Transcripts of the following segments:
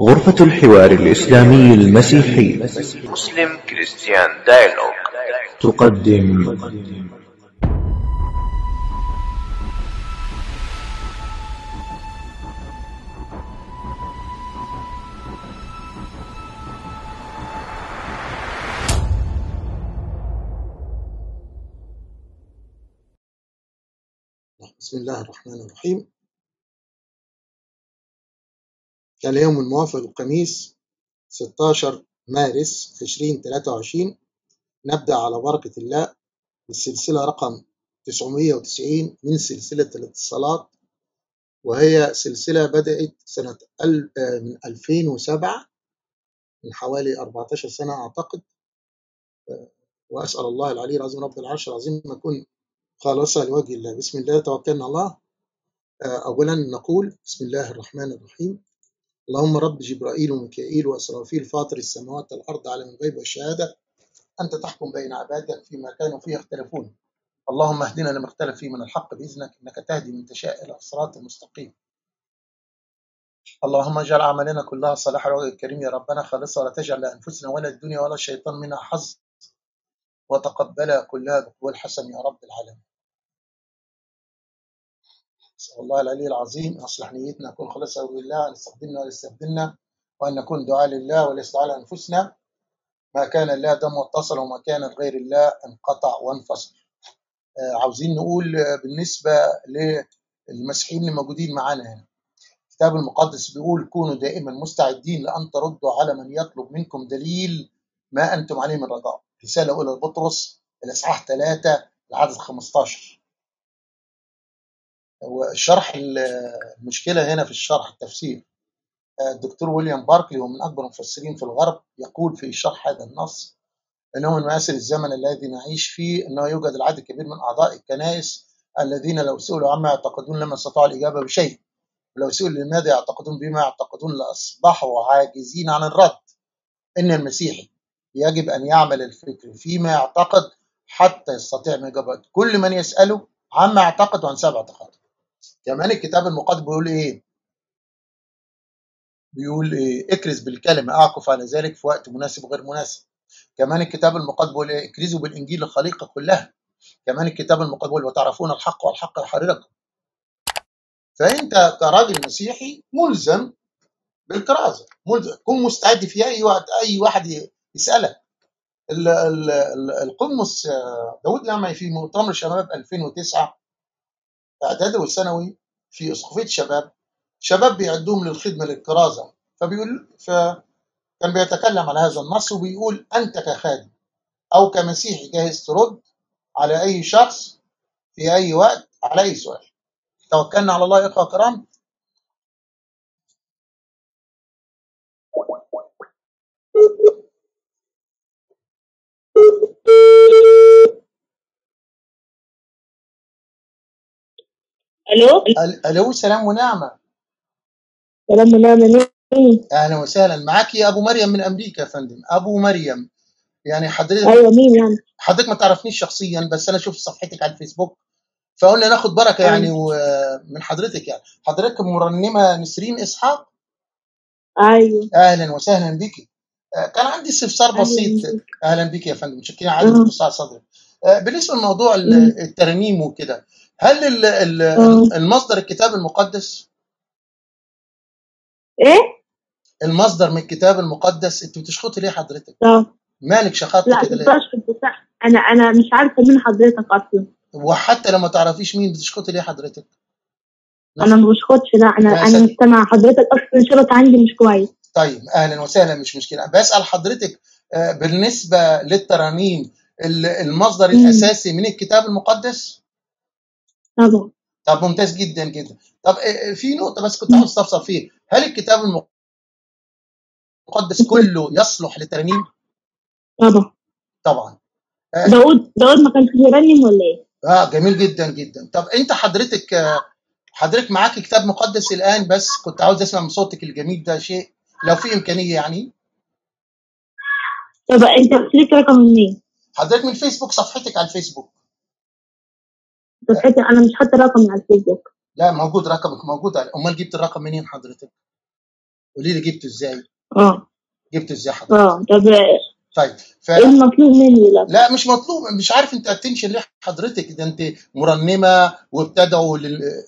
غرفة الحوار الإسلامي المسيحي مسلم كريستيان دايلوج تقدم بسم الله الرحمن الرحيم. اليوم الموافق الخميس 16 مارس 2023. نبدأ على بركة الله بالسلسلة رقم 990 من سلسلة الاتصالات، وهي سلسلة بدأت سنة من 2007، من حوالي 14 سنة أعتقد. وأسأل الله العلي العظيم رب العرش العظيم أن نكون خالصة لوجه الله. بسم الله توكلنا الله. أولا نقول بسم الله الرحمن الرحيم. اللهم رب جبرائيل وميكائيل وإسرافيل فاطر السماوات والأرض عالم الغيب والشهادة، أنت تحكم بين عبادك فيما كانوا فيه يختلفون. اللهم اهدنا لما اختلف فيه من الحق بإذنك، إنك تهدي من تشاء إلى الصراط المستقيم. اللهم اجعل أعمالنا كلها صالحة لوجهك الكريم يا ربنا خالصة، ولا تجعل لأنفسنا ولا الدنيا ولا الشيطان منها حظ، وتقبلها كلها بقبول حسن يا رب العالمين. أسأل الله العلي العظيم أصلح نيتنا، نكون خالصة لوجه الله، أن يستخدمنا ولا يستبدلنا، وأن نكون دعاء لله وليس دعاء لأنفسنا. ما كان الله دم واتصل، وما كان غير الله انقطع وانفصل. عاوزين نقول بالنسبة للمسيحيين اللي موجودين معانا هنا، الكتاب المقدس بيقول كونوا دائما مستعدين لأن تردوا على من يطلب منكم دليل ما أنتم عليه من رجاء. رسالة أولى لبطرس الإصحاح 3 العدد 15. والشرح المشكلة هنا في الشرح التفسير. الدكتور ويليام باركلي ومن أكبر المفسرين في الغرب يقول في شرح هذا النص أنه من مآسر الزمن الذي نعيش فيه أنه يوجد العدد الكبير من أعضاء الكنائس الذين لو سئلوا عما يعتقدون لما استطاعوا الإجابة بشيء، ولو سئلوا لماذا يعتقدون بما يعتقدون لأصبحوا عاجزين عن الرد. إن المسيحي يجب أن يعمل الفكر فيما يعتقد حتى يستطيع أن يجاوب كل من يسأله عما يعتقد وعن سبب اعتقاده. كمان الكتاب المقدس بيقول إيه؟ بيقول إيه؟ اكرز بالكلمة أعكف على ذلك في وقت مناسب وغير مناسب. كمان الكتاب المقدس بيقول إيه؟ اكرزوا بالإنجيل الخليقة كلها. كمان الكتاب المقدس بيقول وتعرفون الحق والحق يحرركم. فأنت كراجل مسيحي ملزم بالكرازة، ملزم تكون مستعد في أي وقت أي واحد يسألك. القمص داود لما في مؤتمر شباب 2009 إعدادي والثانوي في أسقفية شباب بيعدوهم للخدمة للكرازة، فكان بيتكلم على هذا النص وبيقول أنت كخادم أو كمسيحي جاهز ترد على أي شخص في أي وقت على أي سؤال. توكلنا على الله يا إخوة كرام. ألو سلام ونعمة. سلام ونعمة. مين؟ أهلا وسهلا، معاك يا أبو مريم من أمريكا يا فندم. أبو مريم يعني حضرتك. أيوة مين يعني؟ حضرتك ما تعرفنيش شخصيا بس أنا شفت صفحتك على الفيسبوك، فقلنا ناخد بركة يعني من حضرتك. يعني حضرتك مرنمة نسرين إسحاق. أيوة. أهلا وسهلا بك. كان عندي استفسار بسيط. أهلا بك يا فندم، متشكرين على اتساع صدرك. بالنسبة لموضوع الترنيم وكده، هل المصدر الكتاب المقدس؟ إيه؟ المصدر من الكتاب المقدس. أنت بتشخطي ليه حضرتك؟ مالك شخطت لا كده ليه؟ أنا مش عارفة مين حضرتك أصلا. وحتى لما تعرفيش مين بتشخطي ليه حضرتك؟ أنا ما بشخطش، لا أنا مستمع حضرتك أصلا، الشبكة عندي مش كويس. طيب أهلا وسهلا، مش مشكلة. بسأل حضرتك بالنسبة للترانيم المصدر الأساسي من الكتاب المقدس؟ طبعا. طب ممتاز جدا جدا. طب في نقطة بس كنت عاوز استفسر فيه، هل الكتاب المقدس كله يصلح للترانيم؟ طبعا. طبعا. داود ما كانش بيرنم ولا ايه؟ جميل جدا جدا. طب انت حضرتك معاك كتاب مقدس الآن، بس كنت عاوز اسمع من صوتك الجميل ده شيء لو في إمكانية يعني. طب انت ليك رقم منين؟ حضرتك من الفيسبوك، صفحتك على الفيسبوك. صفحتي انا مش حاطه رقم على الفيسبوك. لا موجود، رقمك موجود. امال جبت الرقم منين حضرتك؟ قولي لي جبته ازاي؟ جبته ازاي حضرتك؟ طب طيب ايه المطلوب مني؟ لا مش مطلوب، مش عارف انت اتنشن ليه حضرتك؟ ده انت مرنمه وابتدعوا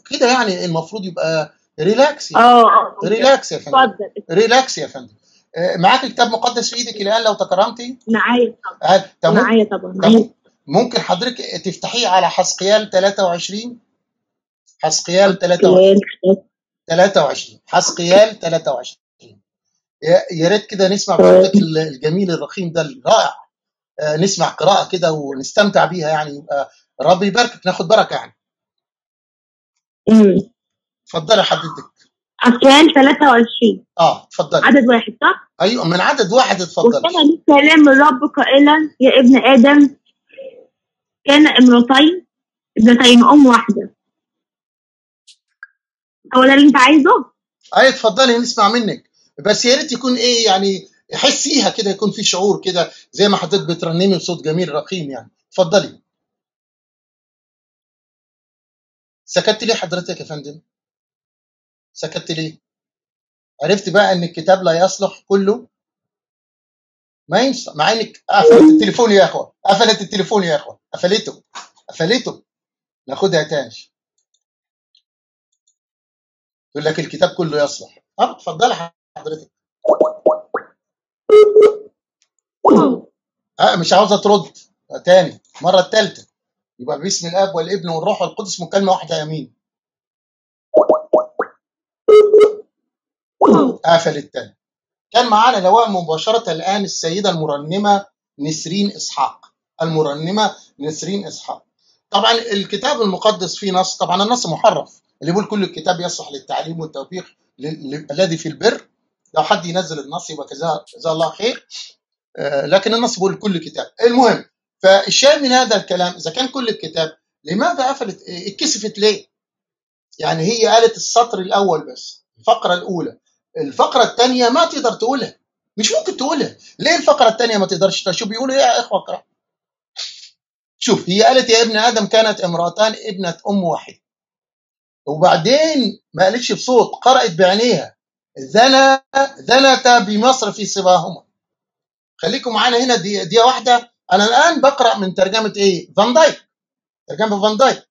كده، يعني المفروض يبقى ريلاكس يعني. ريلاكس يا فندم. اتفضل. ريلاكس يا فندم. معاك كتاب مقدس في ايدك الان لو تكرمتي؟ معايا طبعا. معايا طبعا. ممكن حضرتك تفتحيه على حسقيال 23. حسقيال 23. حسقيال 23. يا ريت كده نسمع بصوتك الجميل الرخيم ده الرائع. نسمع قراءة كده ونستمتع بيها، يعني يبقى رب يباركك، ناخد بركة يعني. اتفضلي حضرتك. حسقيال 23. اتفضلي. عدد 1 صح؟ ايوه من عدد 1 اتفضلي. وكان كلام الرب قائلا يا ابن آدم، كان ابنتين أم واحدة. هو ده اللي أنت عايزه؟ اتفضلي نسمع منك، بس يا ريت يكون ايه يعني حسيها كده، يكون في شعور كده زي ما حضرتك بترنمي بصوت جميل رقيم يعني. اتفضلي. سكت ليه حضرتك يا فندم؟ سكت ليه؟ عرفت بقى ان الكتاب لا يصلح كله؟ ما ينفع، مع انك قفلت التليفون يا اخوه، قفلت التليفون يا اخوه، قفلته. ناخدها تاني. يقول لك الكتاب كله يصلح. اتفضلي حضرتك. مش عاوزه ترد تاني المره الثالثه. يبقى باسم الاب والابن والروح القدس مكالمه واحده يمين. قفلت تاني. كان معانا لواء مباشره الان السيده المرنمه نسرين اسحاق. طبعا الكتاب المقدس فيه نص، طبعا النص محرف، اللي بيقول كل الكتاب يصلح للتعليم والتوبيخ الذي في البر. لو حد ينزل النص يبقى جزاه الله خير. لكن النص بيقول كل كتاب. المهم، فالشاهد من هذا الكلام، اذا كان كل الكتاب لماذا قفلت؟ اتكسفت ليه؟ يعني هي قالت السطر الاول بس، الفقره الاولى. الفقره الثانيه ما تقدر تقولها، مش ممكن تقولها. ليه الفقره الثانيه ما تقدرش؟ شو بيقولوا ايه يا اخوه اقرا. شوف، هي قالت يا ابن ادم كانت امراتان ابنه ام واحد، وبعدين ما قالتش بصوت، قرأت بعينيها زنتا بمصر في صباهما. خليكم معانا هنا دي واحده. انا الان بقرأ من ترجمه ايه؟ فان دايك. ترجمه فان دايك.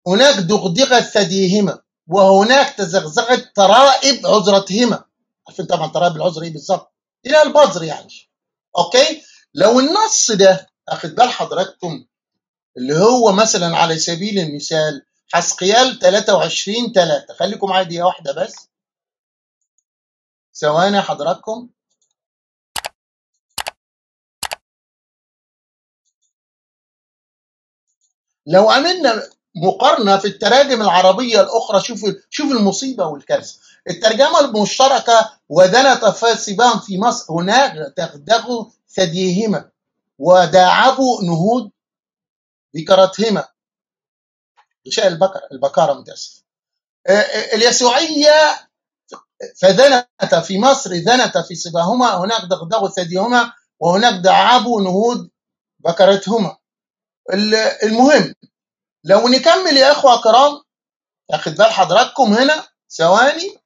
هناك دغدغت ثديهما وهناك تزغزغت ترائب عذرتهما. عارفين طبعا ترائب العذر ايه بالظبط؟ الى البذر يعني. اوكي، لو النص ده اخد بال حضراتكم، اللي هو مثلا على سبيل المثال حسقيال 23:3. خليكم معايا دقيقه واحده بس، ثواني حضراتكم. لو عملنا مقارنه في التراجم العربيه الاخرى، شوف المصيبه والكارثه. الترجمه المشتركه وزنت فاسبان في مصر، هناك تغدغ ثديهما وداعبوا نهود بكرتهما. غشاء البكاره متاسف. اليسوعيه فزنت في مصر زنت في صباهما، هناك دغدغوا ثديهما وهناك داعبوا نهود بكرتهما. المهم، لو نكمل يا اخوه كرام، اخد بال حضراتكم هنا ثواني.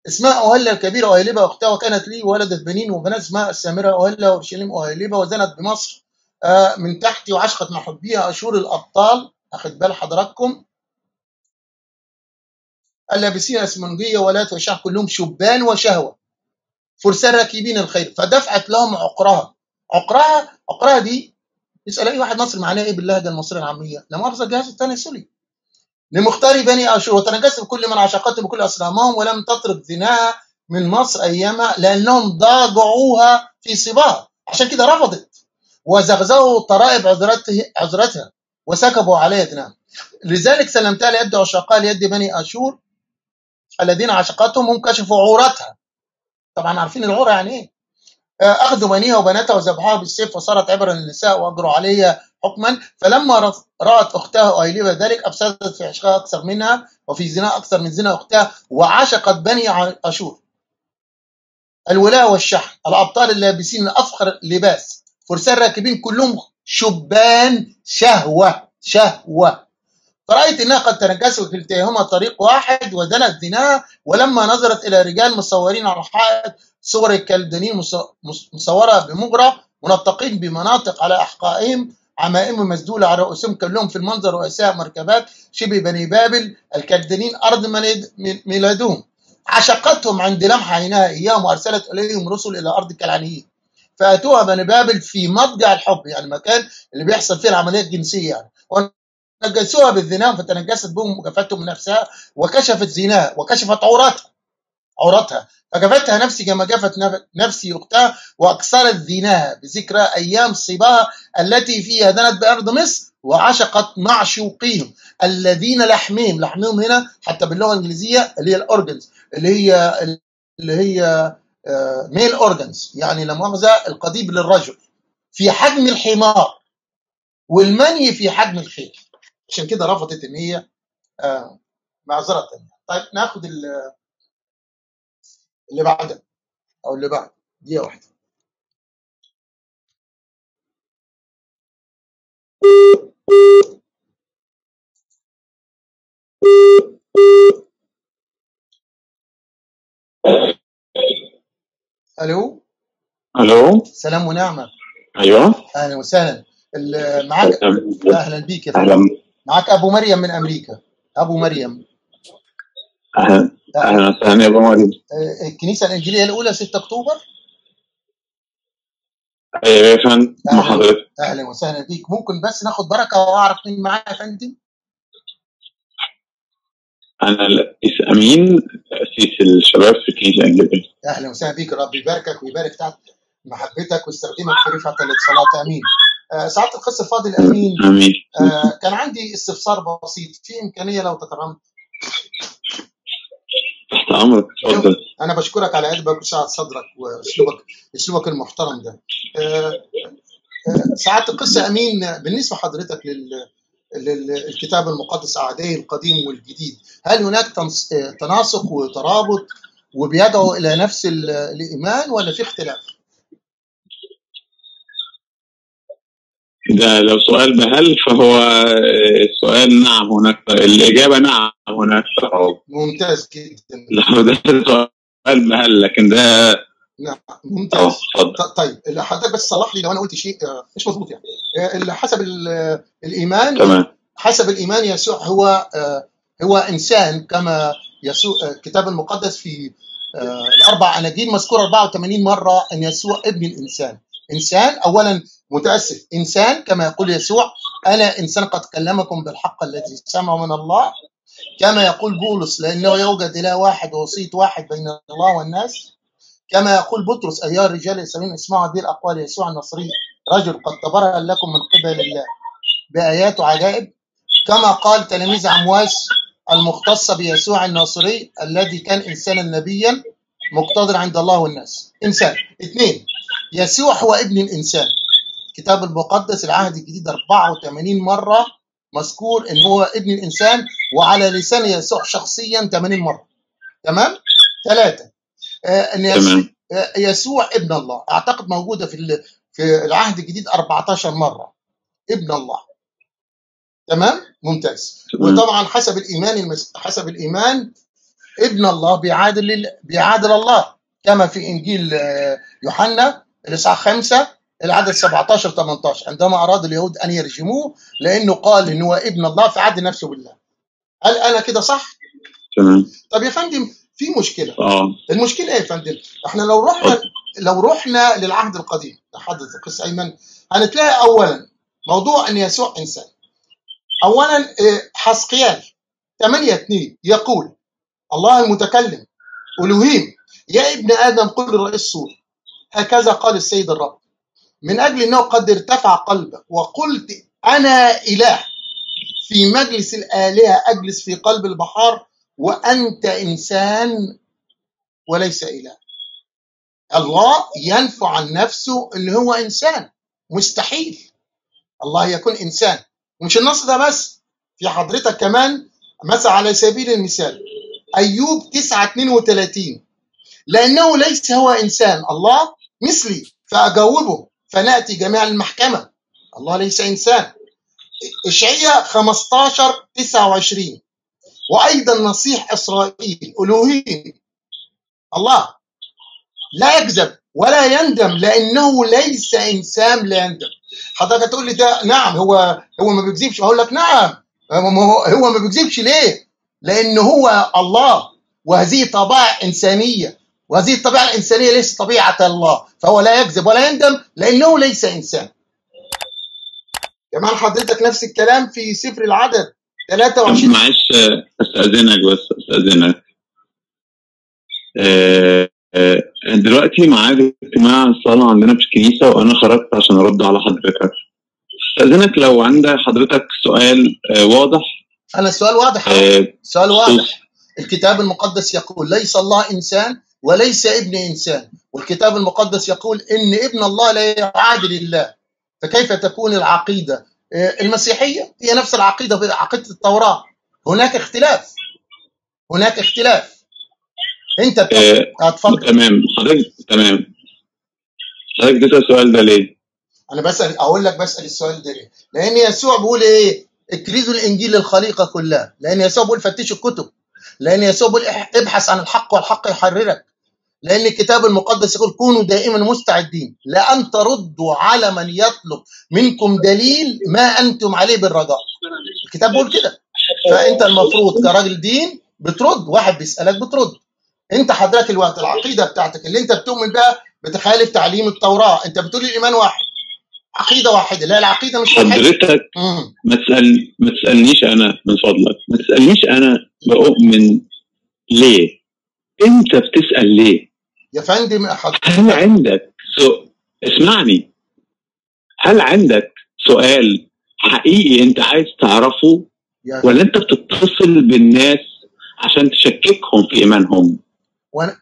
اسمها أهلة الكبيرة أهلبة أختها، وكانت لي ولدت بنين وبنات اسمها السامرة أهلة وأورشليم أهلبة، وزنت بمصر من تحتي وعشقت محبيها أشور الأبطال. أخد بال حضراتكم. اللابسين أسمنجية ولات وشعب كلهم شبان وشهوة، فرسان راكبين الخيل، فدفعت لهم عقرها دي. يسأل أي واحد مصري معناه إيه باللهجة المصرية العامية؟ لا مؤاخذة الجهاز التناسلي. لمختار بني أشور وتنجست بكل من عشقته بكل أصنامهم، ولم تترك زناها من مصر أيامها لأنهم ضاجعوها في صباها. عشان كده رفضت وزغزغوا طرائب عذرتها وسكبوا عليها دناها. لذلك سلمتها ليد عشقاء ليد بني أشور الذين عشقتهم، هم كشفوا عورتها. طبعا عارفين العورة يعني إيه. أخذوا بنيها وبناتها وذبحوها بالسيف وصارت عبرا للنساء وأجروا عليها حكما. فلما رأت أختها أهلبة ذلك أفسدت في عشقها أكثر منها وفي زنا أكثر من زنا أختها، وعشقت بني أشور الولاء والشحن، الأبطال اللابسين أفخر لباس، فرسان راكبين كلهم شبان شهوة. فرأيت انها قد تنجست وكلتيهما طريق واحد ودنت زناها، ولما نظرت الى رجال مصورين على الحائط صور الكلدانيين مصوره بمجرى منطقين بمناطق على احقائهم، عمائم مسدوله على رؤوسهم، كلهم في المنظر رؤساء مركبات شبه بني بابل الكلدانيين ارض ميلادهم، عشقتهم عند لمح عينها اياهم، وارسلت اليهم رسل الى ارض الكنعانيين فاتوها بني بابل في مضجع الحب، يعني المكان اللي بيحصل فيه العمليه الجنسيه يعني، ونجسوها بالزنا فتنجست بهم وكفتهم نفسها وكشفت زناها وكشفت عورتها فكفتها نفسي كما كفت نفسي اختها، واكثرت زناها بذكرى ايام صباها التي فيها دنت بارض مصر، وعشقت معشوقيهم الذين لحمهم هنا حتى باللغه الانجليزيه اللي هي الاورجنز اللي هي ميل اورجنز، يعني لا مؤاخذه القضيب للرجل في حجم الحمار والمني في حجم الخيل، عشان كده رفضت ان هي معذره. طيب ناخد اللي بعدها او اللي بعد دقيقه واحده. الو سلام ونعمه. ايوه اهلا وسهلا. معاك اهلا بيك يا فندم. معاك ابو مريم من امريكا. ابو مريم اهلا وسهلا يا ابو مريم. الكنيسه الانجيليه الاولى 6 اكتوبر. ايوه يا فندم مع حضرتك. اهلا وسهلا بيك. ممكن بس ناخد بركه واعرف مين معايا يا فندم؟ انا القسيس امين، تاسيس الشباب في الكنيسه الانجيليه. اهلا وسهلا بيك. رب يباركك ويبارك تحت محبتك ويستخدمك في رفعه الاتصالات. امين. سعاده القس الفاضل امين. امين. كان عندي استفسار بسيط، في امكانيه لو تترمم؟ تحت امرك اتفضل. انا بشكرك على قلبك وسعه صدرك واسلوبك المحترم ده. سعاده القس امين، بالنسبه حضرتك للكتاب المقدس اعدائي القديم والجديد، هل هناك تناسق وترابط وبيدعو الى نفس الايمان ولا في اختلاف؟ ده لو سؤال بهل فهو سؤال نعم هناك، الاجابه نعم هناك ترابط. ممتاز جدا. لو ده سؤال بهل لكن ده نعم ممتاز. طيب حضرتك بس صلح لي لو انا قلت شيء مش مظبوط، يعني حسب الايمان. تمام. حسب الايمان يسوع هو انسان كما يسوع الكتاب المقدس في الاربع اناجيل مذكور 84 مره ان يسوع ابن الانسان. انسان اولا، متاسف، انسان كما يقول يسوع انا انسان قد كلمكم بالحق الذي سمعه من الله، كما يقول بولس لانه يوجد اله واحد ووسيط واحد بين الله والناس، كما يقول بطرس ايها الرجال الاسرائيليين اسمعوا هذه الاقوال، يسوع النصري رجل قد تبرأ لكم من قبل الله بايات وعجائب، كما قال تلاميذ عمواس المختصه بيسوع الناصري الذي كان انسانا نبيا مقتدر عند الله والناس. انسان. 2 يسوع هو ابن الانسان. الكتاب المقدس العهد الجديد 84 مره مذكور ان هو ابن الانسان، وعلى لسان يسوع شخصيا 80 مره. تمام. 3 ان يسوع ابن الله، اعتقد موجوده في العهد الجديد 14 مره ابن الله. تمام. ممتاز. وطبعا حسب الايمان ابن الله بيعادل الله، كما في انجيل يوحنا الاصحاح 5 العدد 17 18 عندما اراد اليهود ان يرجموه لانه قال ان هو ابن الله فعاد نفسه بالله. هل انا كده صح؟ تمام. طب يا فندم في مشكله. المشكله ايه يا فندم؟ احنا لو رحنا للعهد القديم لحضرة القس ايمن هنتلاقي اولا موضوع ان يسوع انسان. اولا حسقيال 8:2 يقول الله المتكلم الوهيم يا ابن ادم قل لرئيس السور هكذا قال السيد الرب من اجل انه قد ارتفع قلبك وقلت انا اله في مجلس الالهه اجلس في قلب البحار وانت انسان وليس اله. الله ينفع عن نفسه ان هو انسان، مستحيل الله يكون انسان. ومش النص ده بس، في حضرتك كمان مثلا على سبيل المثال ايوب 9:32 لانه ليس هو انسان الله مثلي فاجاوبه فناتي جميع المحكمه. الله ليس انسان. إشعياء 15:29 وأيضا نصيح إسرائيل ألوهيم الله لا يكذب ولا يندم لأنه ليس إنسان لا يندم. حضرتك تقول لي ده نعم هو ما بيكذبش، أقول لك نعم هو ما بيكذبش ليه؟ لأن هو الله وهذه طبيعة إنسانية، وهذه الطبيعة الإنسانية ليست طبيعة الله، فهو لا يكذب ولا يندم لأنه ليس إنسان. كمان حضرتك نفس الكلام في سفر العدد 23. معلش استاذنك دلوقتي ميعاد اجتماع الصلاه عندنا في الكنيسه وانا خرجت عشان ارد على حضرتك. استاذنك لو عند حضرتك سؤال واضح. انا السؤال واضح. سؤال واضح. الكتاب المقدس يقول ليس الله انسان وليس ابن انسان، والكتاب المقدس يقول ان ابن الله لا يعادل الله، فكيف تكون العقيده المسيحيه هي نفس العقيده بعقيده التوراه؟ هناك اختلاف. انت اتفضل. تمام حضرتك حضرتك السؤال ده ليه؟ انا بسال، اقول لك بسال السؤال ده ليه؟ لان يسوع بيقول ايه؟ اكرزوا الانجيل للخليقه كلها، لان يسوع بيقول فتشوا الكتب، لان يسوع بيقول ابحث عن الحق والحق يحررك، لان الكتاب المقدس يقول كونوا دائما مستعدين لان تردوا على من يطلب منكم دليل ما انتم عليه بالرجاء. الكتاب بيقول كده. فانت المفروض كراجل دين بترد، واحد بيسالك بترد. انت حضرتك الوقت العقيده بتاعتك اللي انت بتؤمن بها بتخالف تعليم التوراه، انت بتقول الايمان واحد، عقيده واحده. لا العقيده مش واحده. حضرتك ما تسالنيش انا من فضلك، ما تسالنيش انا بؤمن ليه، انت بتسال ليه يا فندم؟ هل عندك اسمعني، هل عندك سؤال حقيقي انت عايز تعرفه ولا انت بتتصل بالناس عشان تشككهم في ايمانهم؟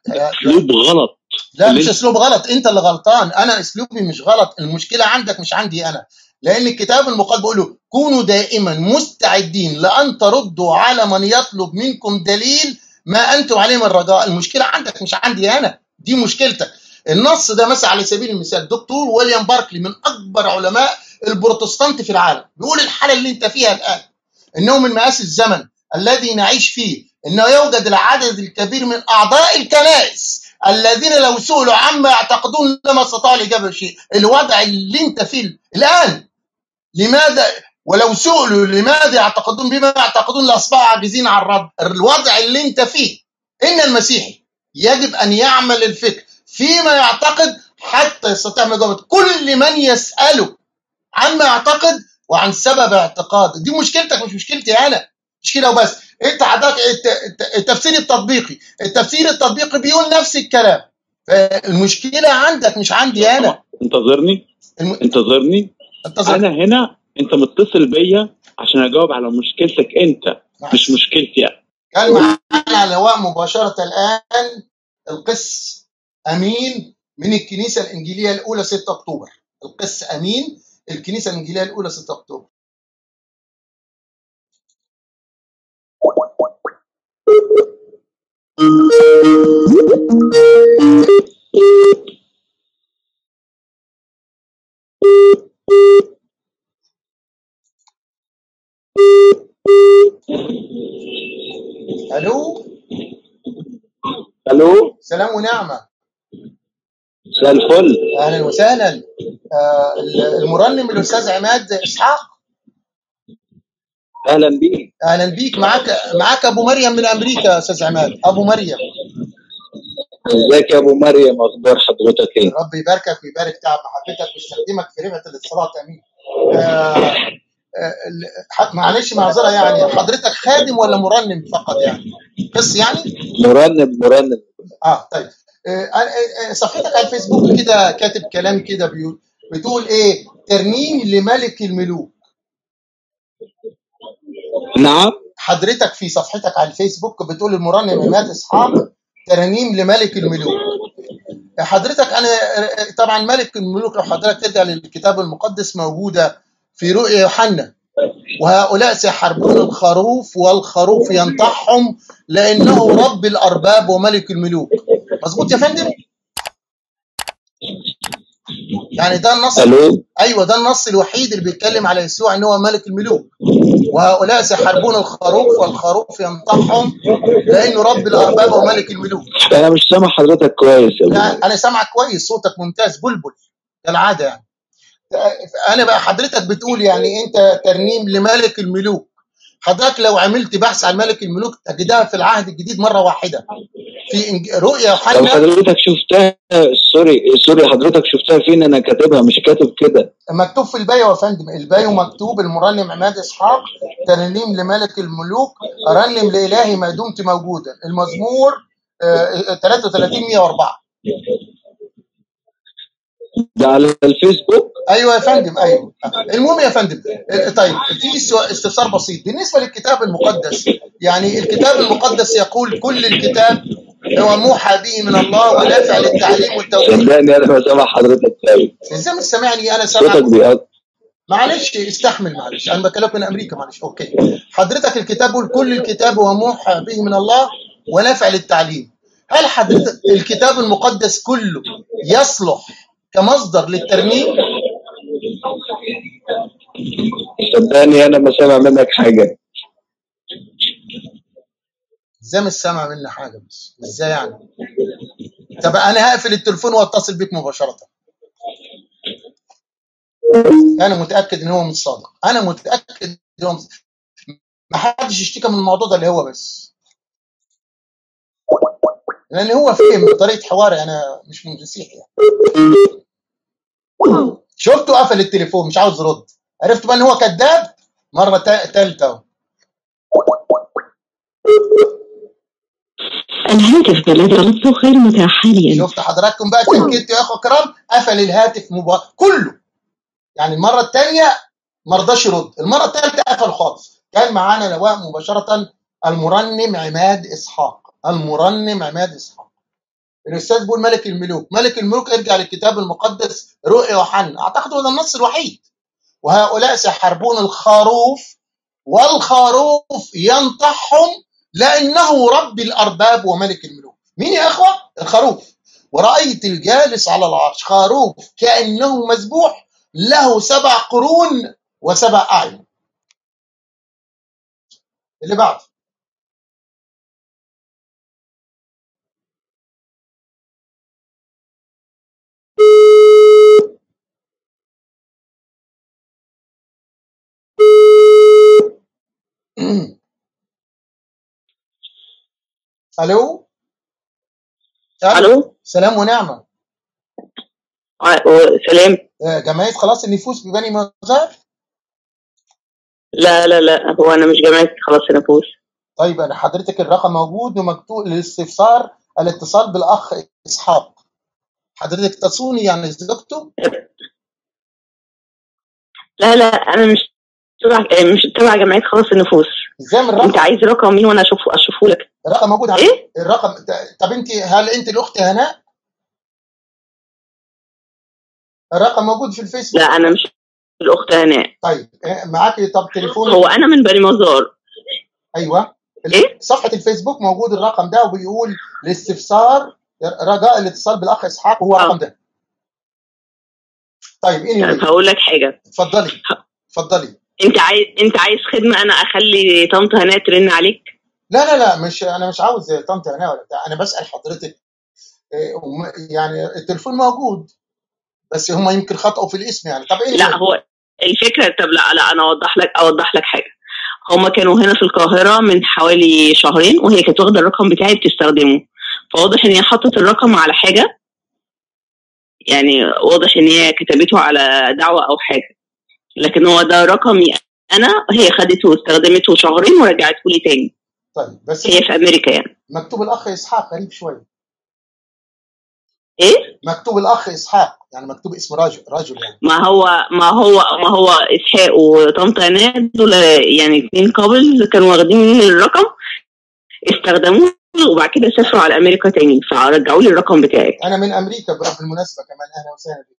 اسلوب غلط. لا مش اسلوب غلط، انت اللي غلطان، انا اسلوبي مش غلط، المشكله عندك مش عندي انا. لان الكتاب المقدس بيقول كونوا دائما مستعدين لان تردوا على من يطلب منكم دليل ما انتم عليه من الرجاء. المشكله عندك مش عندي انا، دي مشكلتك. النص ده مثلا على سبيل المثال دكتور ويليام باركلي من اكبر علماء البروتستانت في العالم بيقول الحاله اللي انت فيها الان انه من مقاس الزمن الذي نعيش فيه انه يوجد العدد الكبير من اعضاء الكنائس الذين لو سئلوا عما يعتقدون لما استطاعوا الاجابه شيء. الوضع اللي انت فيه الان لماذا، ولو سئلوا لماذا يعتقدون بما يعتقدون لاصبحوا عاجزين عن الرد. الوضع اللي انت فيه ان المسيحي يجب ان يعمل الفكر فيما يعتقد حتى يستطيع مجاوبه كل من يساله عما يعتقد وعن سبب اعتقاده. دي مشكلتك مش مشكلتي انا، مش كده وبس. انت حضرتك التفسير التطبيقي بيقول نفس الكلام. المشكله عندك مش عندي انا. انتظرني. انا هنا، انت متصل بيا عشان اجاوب على مشكلتك انت مش مشكلتي انا. كان معانا على الهواء مباشره الان القس امين من الكنيسه الانجيليه الاولى 6 اكتوبر. القس امين الكنيسه الانجيليه الاولى 6 اكتوبر. الو سلام ونعمه. مساء الفل. اهلا وسهلا. المرنم الاستاذ عماد اسحاق. اهلا بيك. اهلا بيك. معاك ابو مريم من امريكا. استاذ عماد ابو مريم. ازيك يا ابو مريم، اخبار حضرتك ايه؟ ربي يباركك ويبارك تعب محبتك ويستخدمك في ربعه الاتصالات. امين. معلش معذره، يعني حضرتك خادم ولا مرنم فقط يعني؟ بس يعني مرنم. طيب. صفحتك على الفيسبوك كده كاتب كلام كده بتقول ايه؟ ترنيم لملك الملوك. نعم. حضرتك في صفحتك على الفيسبوك بتقول المرنم عماد اسحاق ترنيم لملك الملوك. حضرتك انا طبعا ملك الملوك لو حضرتك ترجع للكتاب المقدس موجوده في رؤيا يوحنا، وهؤلاء سيحاربون الخروف والخروف ينطحهم لانه رب الارباب وملك الملوك. مظبوط يا فندم؟ يعني ده النص. الو. ايوه ده النص الوحيد اللي بيتكلم على يسوع ان هو ملك الملوك. وهؤلاء سيحاربون الخروف والخروف ينطحهم لانه رب الارباب وملك الملوك. انا مش سامع حضرتك كويس يا لا انا سامعك كويس، صوتك ممتاز بلبل كالعاده يعني. انا بقى حضرتك بتقول يعني انت ترنيم لملك الملوك. حضرتك لو عملت بحث عن ملك الملوك تجدها في العهد الجديد مره واحده في رؤيا لو يوحنا. حضرتك شفتها سوري حضرتك شفتها فين؟ انا كاتبها مش كاتب كده. مكتوب في البايو يا فندم، البايو مكتوب المرنم عماد اسحاق ترنيم لملك الملوك، ارنم لالهي ما دمت موجودا، المزمور 33:104. ده على الفيسبوك. ايوه يا فندم ايوه. المهم يا فندم، طيب في استفسار بسيط بالنسبه للكتاب المقدس. يعني الكتاب المقدس يقول كل الكتاب هو موحى به من الله ونافع للتعليم والتوجيه. صدقني انا ما سامع حضرتك كويس. ازاي مش سامعني؟ انا سامعك. صوتك بيقطع. معلش استحمل، معلش انا بكلمك من امريكا، معلش. اوكي حضرتك الكتاب بيقول كل الكتاب هو موحى به من الله ونافع للتعليم. هل حضرتك الكتاب المقدس كله يصلح كمصدر للترنيم؟ صدقني انا ما سامع منك حاجه. ازاي مش سامع مني حاجه؟ بس ازاي يعني؟ طب انا هقفل التليفون واتصل بيك مباشره. انا متاكد ان هو مش صادق، انا متاكد ان هو ما حدش يشتكى من الموضوع ده اللي هو بس، لان هو فهم طريقه حواري، انا مش مسيحي يعني. شفته قفل التليفون مش عاوز يرد، عرفت بقى ان هو كذاب مره ثالثه. الهاتف الذي طلبته غير متاح حاليا. شفت حضراتكم بقى تأكدت يا اخو الكرام، قفل الهاتف كله. يعني المره الثانيه ما رضاش يرد، المره الثالثه قفل خالص. كان معانا لواء مباشره المرنم عماد اسحاق، المرنم عماد اسحاق. الاستاذ بيقول ملك الملوك، ملك الملوك ارجع للكتاب المقدس رؤيا يوحنا، اعتقد هو ده النص الوحيد. وهؤلاء سيحاربون الخروف والخروف ينطحهم لانه رب الارباب وملك الملوك. مين يا اخوه؟ الخروف. ورأيت الجالس على العرش خروف كأنه مذبوح له 7 قرون و7 أعين. اللي بعد. الو. الو. سلام ونعمه. سلام. جمعيه خلاص النفوس ببني مزار؟ لا هو انا مش جمعيه خلاص النفوس. طيب انا حضرتك الرقم موجود ومكتوب للاستفسار الاتصال بالاخ اسحاق. حضرتك تصوني يعني زوجته؟ لا انا مش تبع جمعيه خلاص النفوس. ازاي من الرقم؟ انت عايز رقم مين وانا اشوفه لك؟ الرقم موجود عندي. ايه الرقم؟ طب هل انت الاخت هناء؟ الرقم موجود في الفيسبوك. لا انا مش الاخت هناء. طيب معاكي طب تليفون؟ هو انا من بني مزار. ايوه. ايه صفحه الفيسبوك موجود الرقم ده وبيقول الاستفسار رجاء الاتصال بالاخ اسحاق، وهو الرقم ده. طيب هقول لك حاجه. اتفضلي. انت عايز خدمه انا اخلي طنط هناء ترن عليك؟ لا مش انا مش عاوز طنط هناء ولا بتاع، انا بسال حضرتك. يعني التليفون موجود بس هم يمكن خطأوا في الاسم يعني. طب لا هو الفكره. طب لا انا اوضح لك حاجه. هما كانوا هنا في القاهره من حوالي شهرين، وهي كانت واخده الرقم بتاعي بتستخدمه، فواضح ان هي حطت الرقم على حاجه، يعني واضح ان هي كتبته على دعوه او حاجه، لكن هو ده رقمي انا، هي خدته واستخدمته شهرين ورجعته لي تاني. طيب بس هي في امريكا يعني. مكتوب الاخ اسحاق غريب شويه. ايه؟ مكتوب الاخ اسحاق، يعني مكتوب اسم رجل يعني. ما هو اسحاق وطنط هناء دول يعني 2 كابلز كانوا واخدين الرقم استخدموه وبعد كده سافروا على امريكا تاني فرجعوا لي الرقم بتاعي. انا من امريكا بالمناسبه كمان، اهلا وسهلا بك.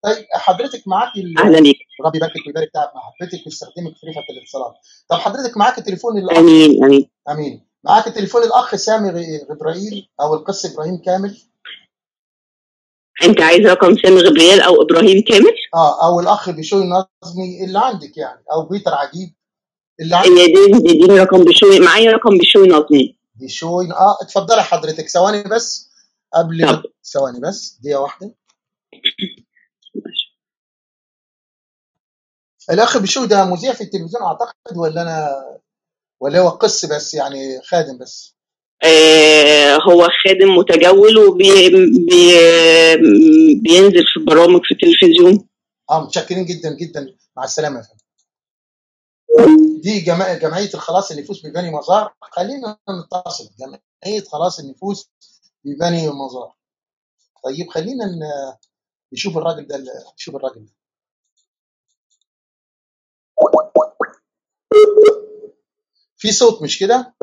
طيب حضرتك معاكي اهلا بيك. ربي يبارك ويبارك تعب محبتك ويستخدمك في رفعه الاتصالات. طب حضرتك معاكي تليفون الاخ؟ امين. معاكي تليفون الاخ سامي غبرائيل او القس ابراهيم كامل؟ انت عايز رقم سامي غبريال او ابراهيم كامل؟ او الاخ بشوي نظمي اللي عندك يعني، او بيتر عجيب اللي عندك. اديني رقم بشوي، معايا رقم بشوي نظمي. بشوي اتفضلي حضرتك. ثواني بس قبل ثواني بس، دقيقة واحدة. الاخ بشوي ده مذيع في التلفزيون اعتقد، ولا هو قس بس يعني، خادم بس؟ هو خادم متجول وبينزل في برامج في التلفزيون. متشكرين جدا جدا، مع السلامه يا فندم. دي جمعيه الخلاص النفوس ببني مزار. خلينا نتصل، جمعيه خلاص النفوس ببني مزار. طيب خلينا نشوف الراجل ده. في صوت مش كده؟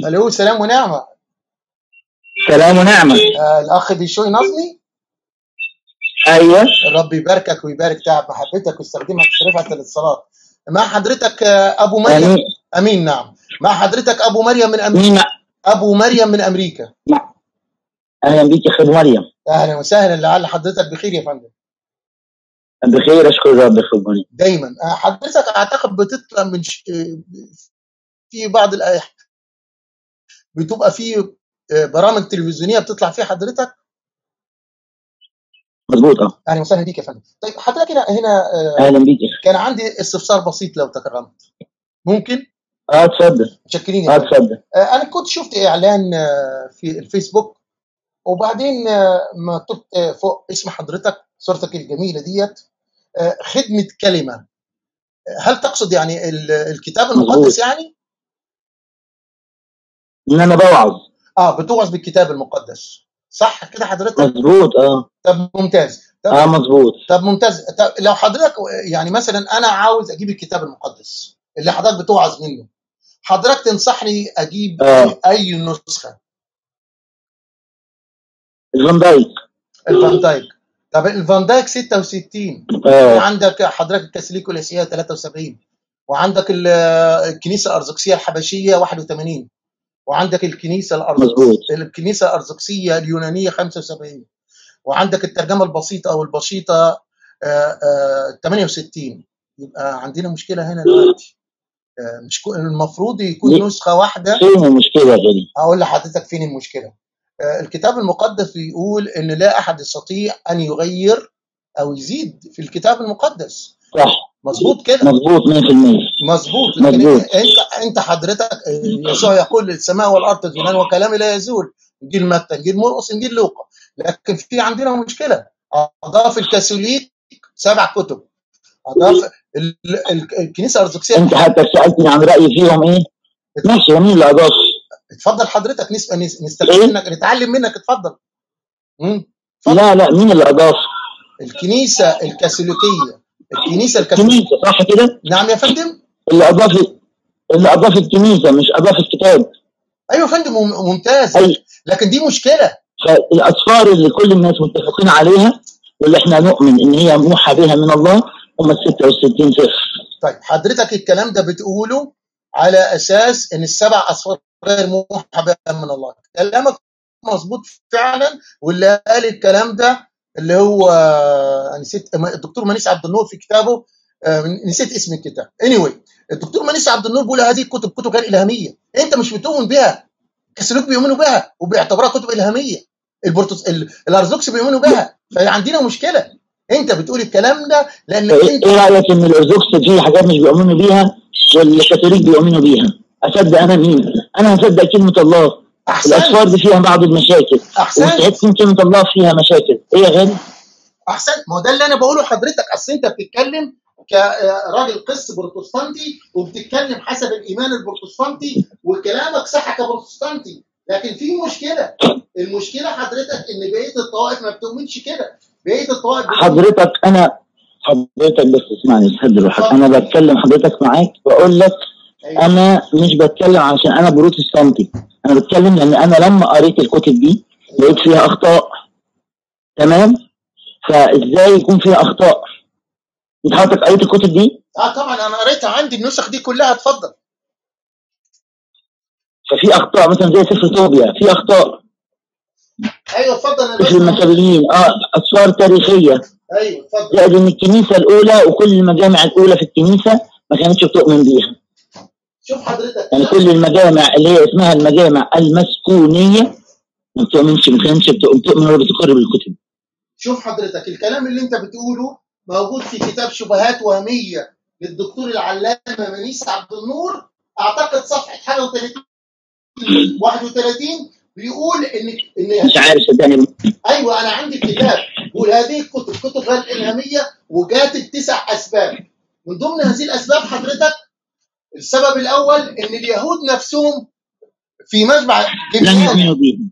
الو سلام ونعمه. سلام ونعمه. الاخ بشوي نظمي. ايوه. ربي يباركك ويبارك تعب محبتك ويستخدمك في رفعه الاتصالات. مع حضرتك ابو مريم. امين. نعم، مع حضرتك ابو مريم من امريكا. ابو مريم من امريكا. اهلا بيك يا اخي مريم. اهلا وسهلا، لعل حضرتك بخير يا فندم. بخير اشكر الرب يا اخي مريم. دايما. حضرتك اعتقد بتطلع من في بعض الايام بتبقى في برامج تلفزيونيه بتطلع فيها حضرتك. مظبوط. اهلا وسهلا بيك يا فندم. طيب حضرتك هنا اهلا بيك. كان عندي استفسار بسيط لو تكرمت، ممكن؟ اتفضل. متشكرين. اتفضل. انا كنت شفت اعلان في الفيسبوك، وبعدين ما كتبت فوق اسم حضرتك، صورتك الجميله ديت، خدمه كلمه. هل تقصد يعني الكتاب المقدس يعني؟ ان انا بوعظ. بتوعظ بالكتاب المقدس، صح كده حضرتك؟ مظبوط. طب ممتاز. مظبوط. طب ممتاز. طب لو حضرتك يعني مثلا انا عاوز اجيب الكتاب المقدس اللي حضرتك بتوعظ منه، حضرتك تنصحني اجيب اي نسخه؟ الفان دايك. طب الفان دايك 66. عندك حضرتك الكاثوليك والاسيا 73، وعندك الكنيسه الارثوذكسيه الحبشيه 81، وعندك الكنيسه الارثوذكسيه اليونانيه 75، وعندك الترجمه البسيطه او البسيطه 68. يبقى عندنا مشكله هنا دلوقتي. مش المفروض يكون نسخه واحده؟ فين المشكله دي؟ اقول لحضرتك فين المشكله. الكتاب المقدس بيقول ان لا احد يستطيع ان يغير او يزيد في الكتاب المقدس. صح. مظبوط كده؟ مظبوط 100%. مظبوط. انت حضرتك يسوع يقول السماء والارض تزولان وكلامي لا يزول. انجيل متى، انجيل مرقس، انجيل لوقا. لكن في عندنا مشكله. اضاف الكاثوليك 7 كتب، اضاف الكنيسه الارثوذكسيه. انت حتى سالتني عن رايي فيهم ايه؟ ماشي، مين اللي اضاف؟ اتفضل حضرتك، نستفيد منك، نتعلم منك. اتفضل. لا مين اللي اضاف؟ الكنيسه الكاثوليكيه. صح كده؟ نعم يا فندم. اللي اضاف الكنيسه، مش اضاف الكتاب. ايوه يا فندم، ممتاز. لكن دي مشكله. فالاصفار اللي كل الناس متفقين عليها واللي احنا نؤمن ان هي موحى بها من الله هم 66 سفر. طيب حضرتك الكلام ده بتقوله على اساس ان ال7 اصفار غير موحى بها من الله. كلامك مظبوط فعلا. واللي قال الكلام ده اللي هو نسيت، الدكتور منيس عبد النور في كتابه، نسيت اسم الكتاب. anyway الدكتور منيس عبد النور بيقول هذه كتب غير الهاميه، انت مش بتؤمن بها. الكاثوليك بيؤمنوا بها وبيعتبرها كتب الهاميه. الارثوذكس بيؤمنوا بها. فعندنا مشكله. انت بتقول الكلام ده لان انت ايه رايك ان الارثوذكس في حاجات مش بيؤمنوا بيها والكاثوليك بيؤمنوا بيها؟ اصدق انا مين؟ انا هصدق كلمه الله. الاسفار دي فيها بعض المشاكل، وتحس كلمه الله فيها مشاكل. ايه يا غالي؟ احسن. ما هو ده اللي انا بقوله حضرتك. اصل انت بتتكلم كراجل قس بروتستانتي، وبتتكلم حسب الايمان البروتستانتي، وكلامك صح كبروتستانتي. لكن في مشكله. المشكله حضرتك ان بقيه الطوائف ما بتؤمنش كده. بقيه الطوائف حضرتك بس اسمعني انا بتكلم حضرتك معاك بقول لك. انا مش بتكلم عشان انا بروتستانتي، انا بتكلم لان انا لما قريت الكتب دي لقيت فيها اخطاء. تمام؟ فازاي يكون فيها اخطاء انت حضرتك قريت الكتب دي؟ طبعا انا قريتها، عندي النسخ دي كلها. اتفضل. ففي اخطاء مثلا زي سفر توبيا في اخطاء. ايوه اتفضل. انا سفر المثاليين اسفار تاريخيه. ايوه اتفضل. زائد ان الكنيسه الاولى وكل المجامع الاولى في الكنيسه ما كانتش بتؤمن بيها. شوف حضرتك، يعني كل المجامع اللي هي اسمها المجامع المسكونيه ما بتؤمنش، ما كانتش بتؤمن ولا بتقر بالكتب. شوف حضرتك، الكلام اللي انت بتقوله موجود في كتاب شبهات وهميه للدكتور العلامه منيس عبد النور، اعتقد صفحه حاجه 31 بيقول ان مش عارف صدقني. ايوه انا عندي الكتاب بيقول هذه الكتب كتب غير الهاميه وجاتت 9 اسباب. من ضمن هذه الاسباب حضرتك السبب الاول ان اليهود نفسهم في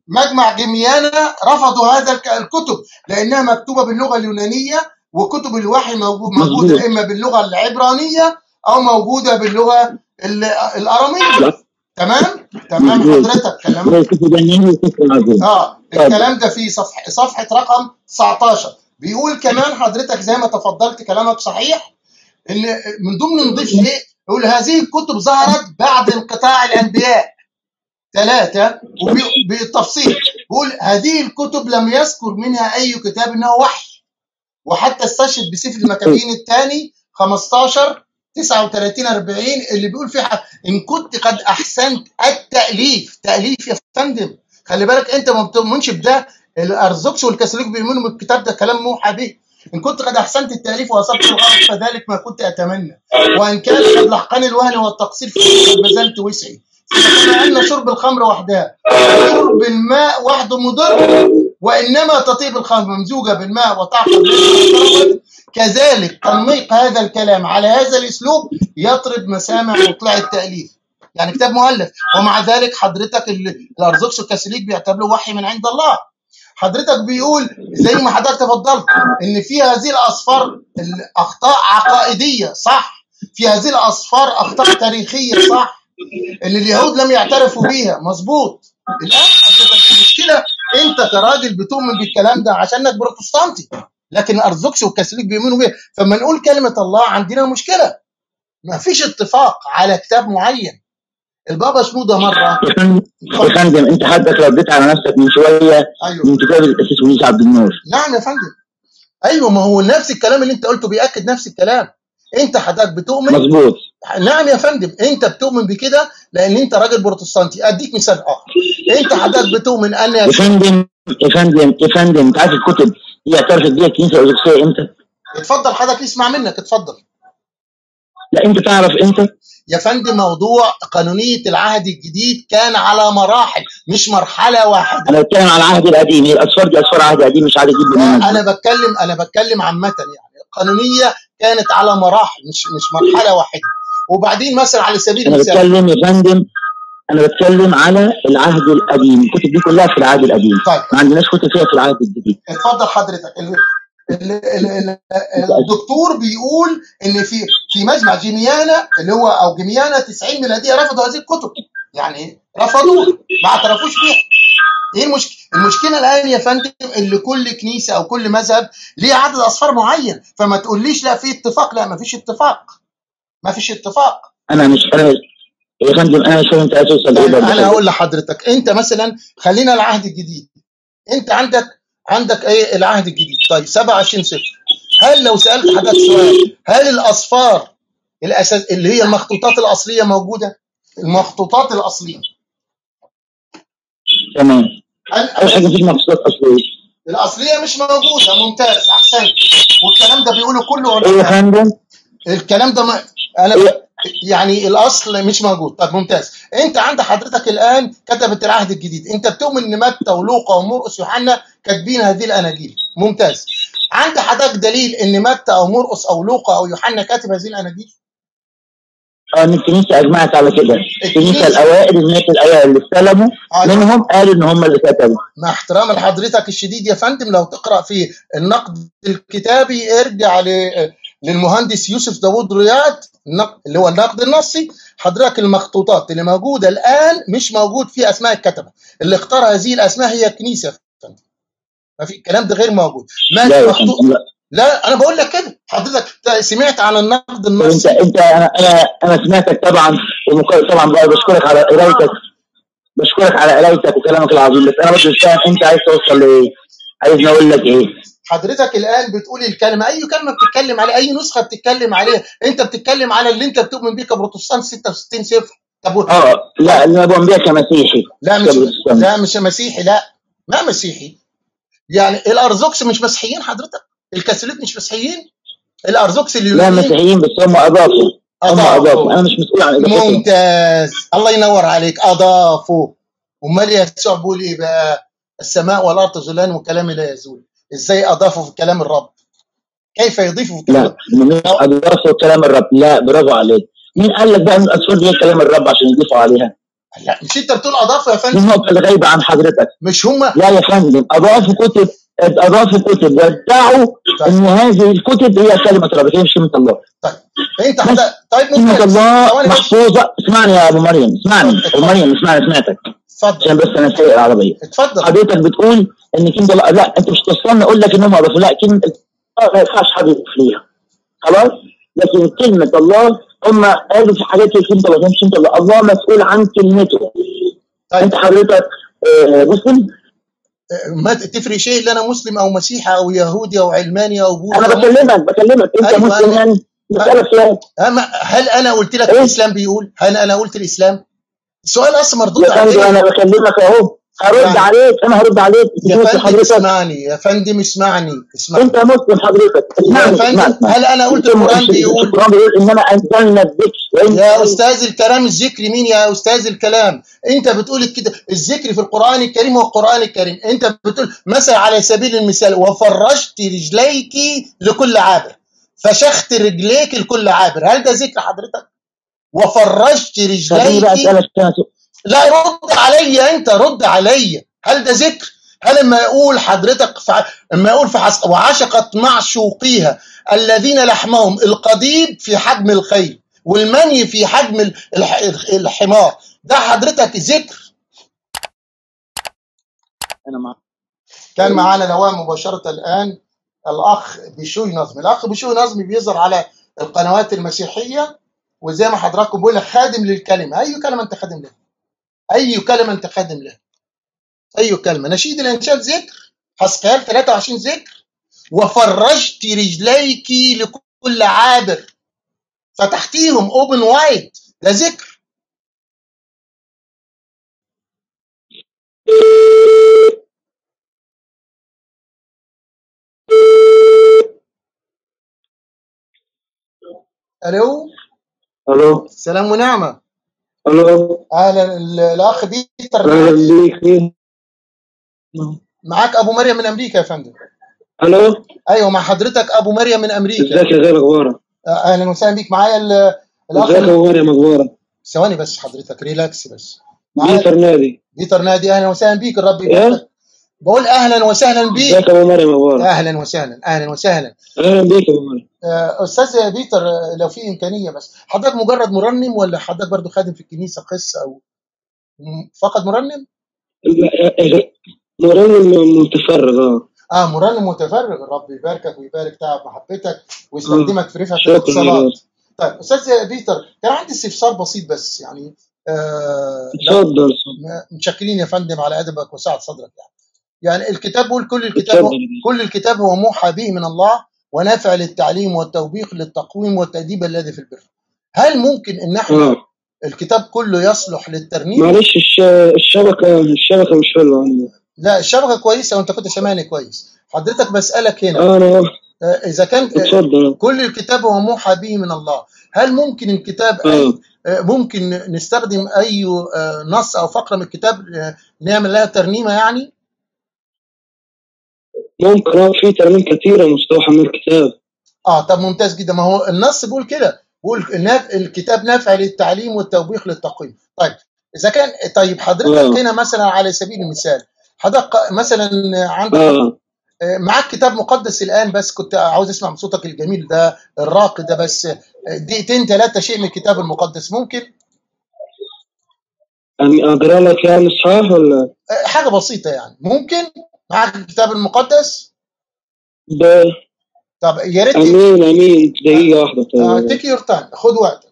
مجمع جميانا رفضوا هذا الكتب لانها مكتوبه باللغه اليونانيه، وكتب الوحي موجوده اما باللغه العبرانيه او موجوده باللغه الاراميه. تمام حضرتك الكلام ده في صفحه رقم 19. بيقول كمان حضرتك زي ما تفضلت كلامك صحيح ان من ضمن نضيف ايه، يقول هذه الكتب ظهرت بعد انقطاع الانبياء 3 بالتفصيل. بيقول هذه الكتب لم يذكر منها اي كتاب انه وحي، وحتى استشهد بسفر المكابين الثاني 15 39 40 اللي بيقول فيها ان كنت قد احسنت التاليف. تاليف يا فندم، خلي بالك انت ما بتؤمنش بده. الارثوذكس والكاثوليك بيؤمنوا بالكتاب ده، كلام موحى به. ان كنت قد احسنت التاليف واصبت الغلط فذلك ما كنت اتمنى، وان كان قد لحقني الوهن والتقصير فقد بذلت وسعي. كما ان شرب الخمر وحدها وشرب الماء وحده مضر، وانما تطيب الخمر ممزوجه بالماء وتعقد كذلك تنميق هذا الكلام على هذا الاسلوب يطرد مسامع مطلع التاليف. يعني كتاب مؤلف، ومع ذلك حضرتك الارثوذكس والكاثوليك بيعتبروه وحي من عند الله. حضرتك بيقول زي ما حضرتك تفضلت ان في هذه الاسفار اخطاء عقائديه، صح. في هذه الاسفار اخطاء تاريخيه، صح. ان اليهود لم يعترفوا بيها، مظبوط. الان حضرتك المشكله انت كراجل بتؤمن بالكلام ده عشانك بروتستانتي، لكن الارثوذكس والكاثوليك بيؤمنوا بيه. فلما نقول كلمه الله عندنا مشكله، ما فيش اتفاق على كتاب معين. البابا شنودة مره يا فندم انت حضرتك رديت على نفسك من شويه. أيوه. من كتاب الاسيس منيس عبد النور. نعم يا فندم. ايوه، ما هو نفس الكلام اللي انت قلته بياكد نفس الكلام. انت حضرتك بتؤمن. مظبوط. نعم يا فندم، انت بتؤمن بكده لان انت راجل بروتستانتي. اديك مثال اخر، انت حضرتك بتؤمن ان يا فندم انت عارف الكتب دي اعترفت بيها الكنيسه الارثوذكسيه امتى؟ اتفضل حضرتك اسمع منك، اتفضل. لا انت تعرف امتى؟ يا فندم موضوع قانونيه العهد الجديد كان على مراحل، مش مرحله واحده. انا بتكلم على العهد القديم، هي الاسفار دي اسفار عهد قديم مش عهد جديد. انا بتكلم عامه، يعني القانونيه كانت على مراحل، مش مرحله واحده. وبعدين مثلا على سبيل المثال انا بتكلم يا فندم، انا بتكلم على العهد القديم، الكتب دي كلها في العهد القديم. طيب. ما عندناش كتب فيها في العهد الجديد. اتفضل حضرتك. الدكتور بيقول ان في مجمع جميانا اللي هو او جميانا 90 ميلاديه رفضوا هذه الكتب. يعني رفضوها، ما اعترفوش بيها. ايه المشكله الان يا فندم اللي كل كنيسه او كل مذهب ليه عدد اصفار معين، فما تقوليش لا في اتفاق. لا، ما فيش اتفاق. انا يا فندم انا مش فاهم انت هتوصل ايه. انا هقول لحضرتك، انت مثلا خلينا العهد الجديد. انت عندك ايه العهد الجديد؟ طيب 27 صفر. هل لو سالت حضرتك سؤال، هل الاصفار اللي هي المخطوطات الاصليه موجوده؟ المخطوطات الاصليه تمام. اول حاجه مفيش مخطوطات اصليه. الاصليه مش موجوده. ممتاز، احسنت. والكلام ده بيقوله كله علماء. ايه يا فندم؟ الكلام ده انا يعني الاصل مش موجود. طب ممتاز. انت عند حضرتك الان كتبت العهد الجديد، انت بتؤمن ان متى ولوقا ومرقس ويوحنا كاتبين هذه الاناجيل. ممتاز. عند حضرتك دليل ان متى او مرقس او لوقا او يوحنا كاتب هذه الاناجيل؟ ان الكنيسه اجمعت على كده. الكنيسه الاوائل، الناس الاوائل اللي استلموا منهم قالوا ان هم اللي كتبوا. مع احترام لحضرتك الشديد يا فندم، لو تقرا في النقد الكتابي ارجع للمهندس يوسف داوود رياض، اللي هو النقد النصي. حضرتك المخطوطات اللي موجوده الان مش موجود فيها اسماء الكتبه. اللي اختار هذه الاسماء هي الكنيسه. ما في الكلام ده غير موجود. ما في مخطوط. لا انا بقول لك كده، حضرتك سمعت عن النقد انت النصي؟ انا سمعتك طبعا، طبعا بقى بشكرك على قرايتك، وكلامك العظيم، بس انا مش فاهم انت عايز توصل لايه؟ عايزني اقول لك ايه؟ حضرتك الان بتقول الكلمه، اي كلمه بتتكلم عليها، اي نسخه بتتكلم عليها، انت بتتكلم على اللي انت بتؤمن بيه كبروتستانت 66 صفر. طب لا انا بؤمن بيها كمسيحي. لا مش مسيحي، لا ما مسيحي. يعني الارثوذكس مش مسيحيين حضرتك؟ الكاثوليك مش مسيحيين؟ الارثوذكس لا مسيحيين، بس هم اضافوا. انا مش مسؤول عن اضافتهم. ممتاز، الله ينور عليك، اضافوا. امال يسوع بيقول ايه بقى؟ السماء والارض تزولان وكلامي لا يزول. ازاي اضافوا في كلام الرب؟ كيف يضيفوا في كلام الرب؟ لا اضافوا كلام الرب، لا برافو عليك. مين قال لك بقى ان الاسفار دي كلام الرب عشان يضيفوا عليها؟ لا مش انت بتقول اضافوا يا فندم؟ دي النقطه اللي غايبه عن حضرتك. مش هم؟ لا يا فندم، اضافوا كتب وادعوا ان هذه الكتب هي كلمه الرب، هي مش كلمه الله. طيب انت طيب كلمه الله محفوظه. اسمعني يا ابو مريم، اسمعني، سمعتك. اتفضل. عشان بس انا سايق العربيه. اتفضل. حضرتك بتقول ان كلمه الله، لا انت مش توصلني اقول لك ان هم اضافوا، لا كلمه ما ينفعش حد يضيف ليها، خلاص. لكن كلمه الله هم قالوا في حاجات في كلمه الله، مش كلمه الله مسؤول عن كلمته. طيب. انت حضرتك مسلم؟ ما تفرق شيء اللي انا مسلم او مسيحي او يهودي او علماني او بوذي؟ انا بكلمك انت أيوة مسلم يعني. بسألك سؤال، هل انا قلت لك الاسلام بيقول؟ هل انا قلت الاسلام؟ السؤال اصلا مردود عليك. انا بكلمك اهو، هرد عليك. يا فندم اسمعني، يا فندم اسمعني. انت مسلم حضرتك، اسمعني. هل انا قلت القرآن بيقول انما انزلنا الذكر؟ يا استاذ الكلام، الذكر مين يا استاذ الكلام؟ انت بتقول كده الذكر في القرآن الكريم هو القرآن الكريم. انت بتقول مثلا على سبيل المثال وفرجت رجليك لكل عابر، فشخت رجليك لكل عابر، هل ده ذكر حضرتك؟ وفرجت رجليك. لا رد عليا، انت رد عليا، هل ده ذكر؟ هل لما يقول حضرتك لما يقول وعشقت معشوقيها الذين لحمهم القضيب في حجم الخيل والمني في حجم الحمار، ده حضرتك ذكر؟ كان معانا نواه مباشرة الآن الأخ بشوي نظمي. الأخ بشوي نظمي بيظهر على القنوات المسيحية، وزي ما حضراتكم بقول لك خادم للكلمة. أي كلمة أنت خادم لها، أي كلمة أنت خادم لها، أي كلمة. نشيد الإنشاد ذكر، حسقيال 23 ذكر. وفرجت رجليك لكل عابر، فتحتيهم اوبن وايد، ده ذكر. الو سلام ونعمه. اهلا الاخ بيتر. معاك ابو مريم من امريكا يا فندم. ايوه مع حضرتك ابو مريم من امريكا. ازيك يا غالي، اخبارك؟ اهلا وسهلا بيك. معايا الاخ. ازيك يا ابو مريم، اخبارك؟ ثواني بس حضرتك، ريلاكس بس. بيتر نادي. اهلا وسهلا بيك، الرب يبارك. بقول اهلا وسهلا بيك. ازيك يا ابو مريم، اخبارك؟ اهلا وسهلا. اهلا بيك يا ابو مريم. استاذ بيتر، لو في امكانيه بس، حضرتك مجرد مرنم ولا حضرتك برضو خادم في الكنيسه قصه او فقط مرنم؟ مرنم متفرغ. مرنم متفرغ. الرب يباركك ويبارك تعب محبتك ويستخدمك في رفعه الاتصالات. طيب استاذ بيتر، كان عندي استفسار بسيط بس يعني. اتفضل. متشكرين يا فندم على ادبك وسعه صدرك. يعني الكتاب بيقول كل الكتاب هو موحى به من الله ونافع للتعليم والتوبيخ للتقويم والتأديب الذي في البر. هل ممكن ان احنا الكتاب كله يصلح للترنيم؟ معلش الشبكه مش حلوه عندي. لا الشبكه كويسه وانت كنت سامعني كويس. حضرتك بسألك هنا اذا كان كل الكتاب هو موحى به من الله، هل ممكن الكتاب ممكن نستخدم اي نص او فقره من الكتاب نعمل لها ترنيمه يعني؟ ممكن. في ترنيم كثيره مستوحى من الكتاب. طب ممتاز جدا. ما هو النص بيقول كده، بيقول الكتاب نافع للتعليم والتوبيخ للتقويم. طيب اذا كان حضرتك هنا مثلا على سبيل المثال، حضرتك مثلا عندك معاك كتاب مقدس الان، بس كنت عاوز اسمع من صوتك الجميل ده الراقي ده بس دقيقتين 3 شيء من الكتاب المقدس ممكن؟ اقرا لك يعني صحيح ولا حاجه بسيطه يعني؟ ممكن معاك الكتاب المقدس؟ طب يا ريت امين دقيقه واحده. تيك يور تايم، خد وقتك.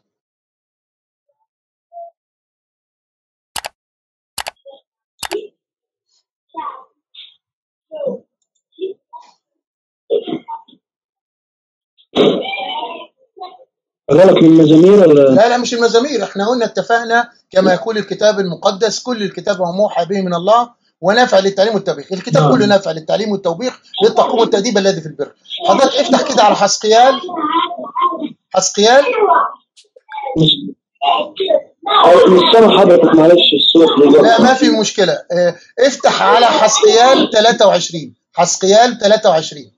غلط من المزامير ولا؟ لا مش المزامير، احنا قلنا اتفقنا كما يقول الكتاب المقدس كل الكتاب هو موحى به من الله ونافع للتعليم والتوبيخ. الكتاب كله نافع للتعليم والتوبيخ للتقويم والتأديب الذي في البر. حضرتك افتح كده على حسقيال مش سامع حضرتك، معلش الصوت. لا ما في مشكلة. افتح على حسقيال 23. حسقيال 23.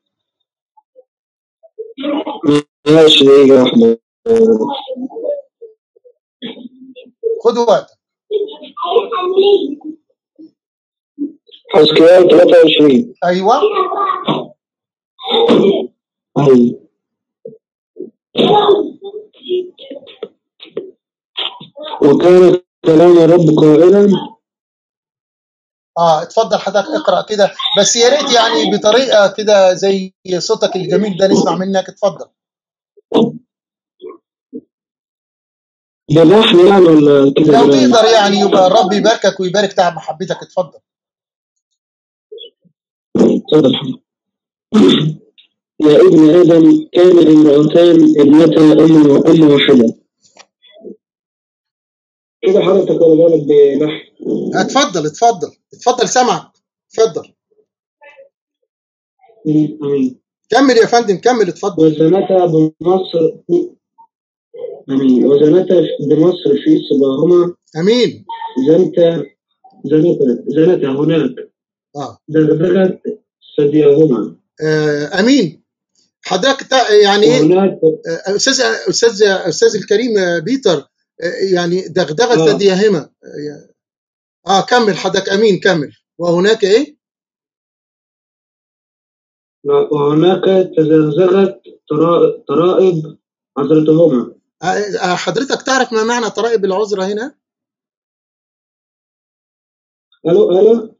ماشي دقيقة واحدة. خد وقتك. حسقيال 23. ايوه وكان كلام الرب قائلا. اتفضل حضرتك اقرأ كده، بس يا ريت يعني بطريقة كده زي صوتك الجميل ده نسمع منك. اتفضل. بلحن يعني ولا كده؟ لو تقدر يعني يبقى الرب يباركك ويبارك تعب محبتك. اتفضل. يا ابن آدم، كان امرأتان ابنتا أم واحدة. كده حضرتك ولا بالك بلحن؟ اتفضل سامعك. اتفضل. امين. كمل يا فندم، كمل اتفضل. وزنتا بمصر. امين. وزنتا بمصر في صباهما. امين. زنتا هناك. دغدغت ثديهما. امين. حضرتك يعني ايه استاذ الكريم بيتر، يعني دغدغت ثديهما. كمل حضرتك. امين كمل. وهناك ايه؟ وهناك تزغزغت ترائب عذرتهما. حضرتك تعرف ما معنى ترائب العذرة هنا؟ الو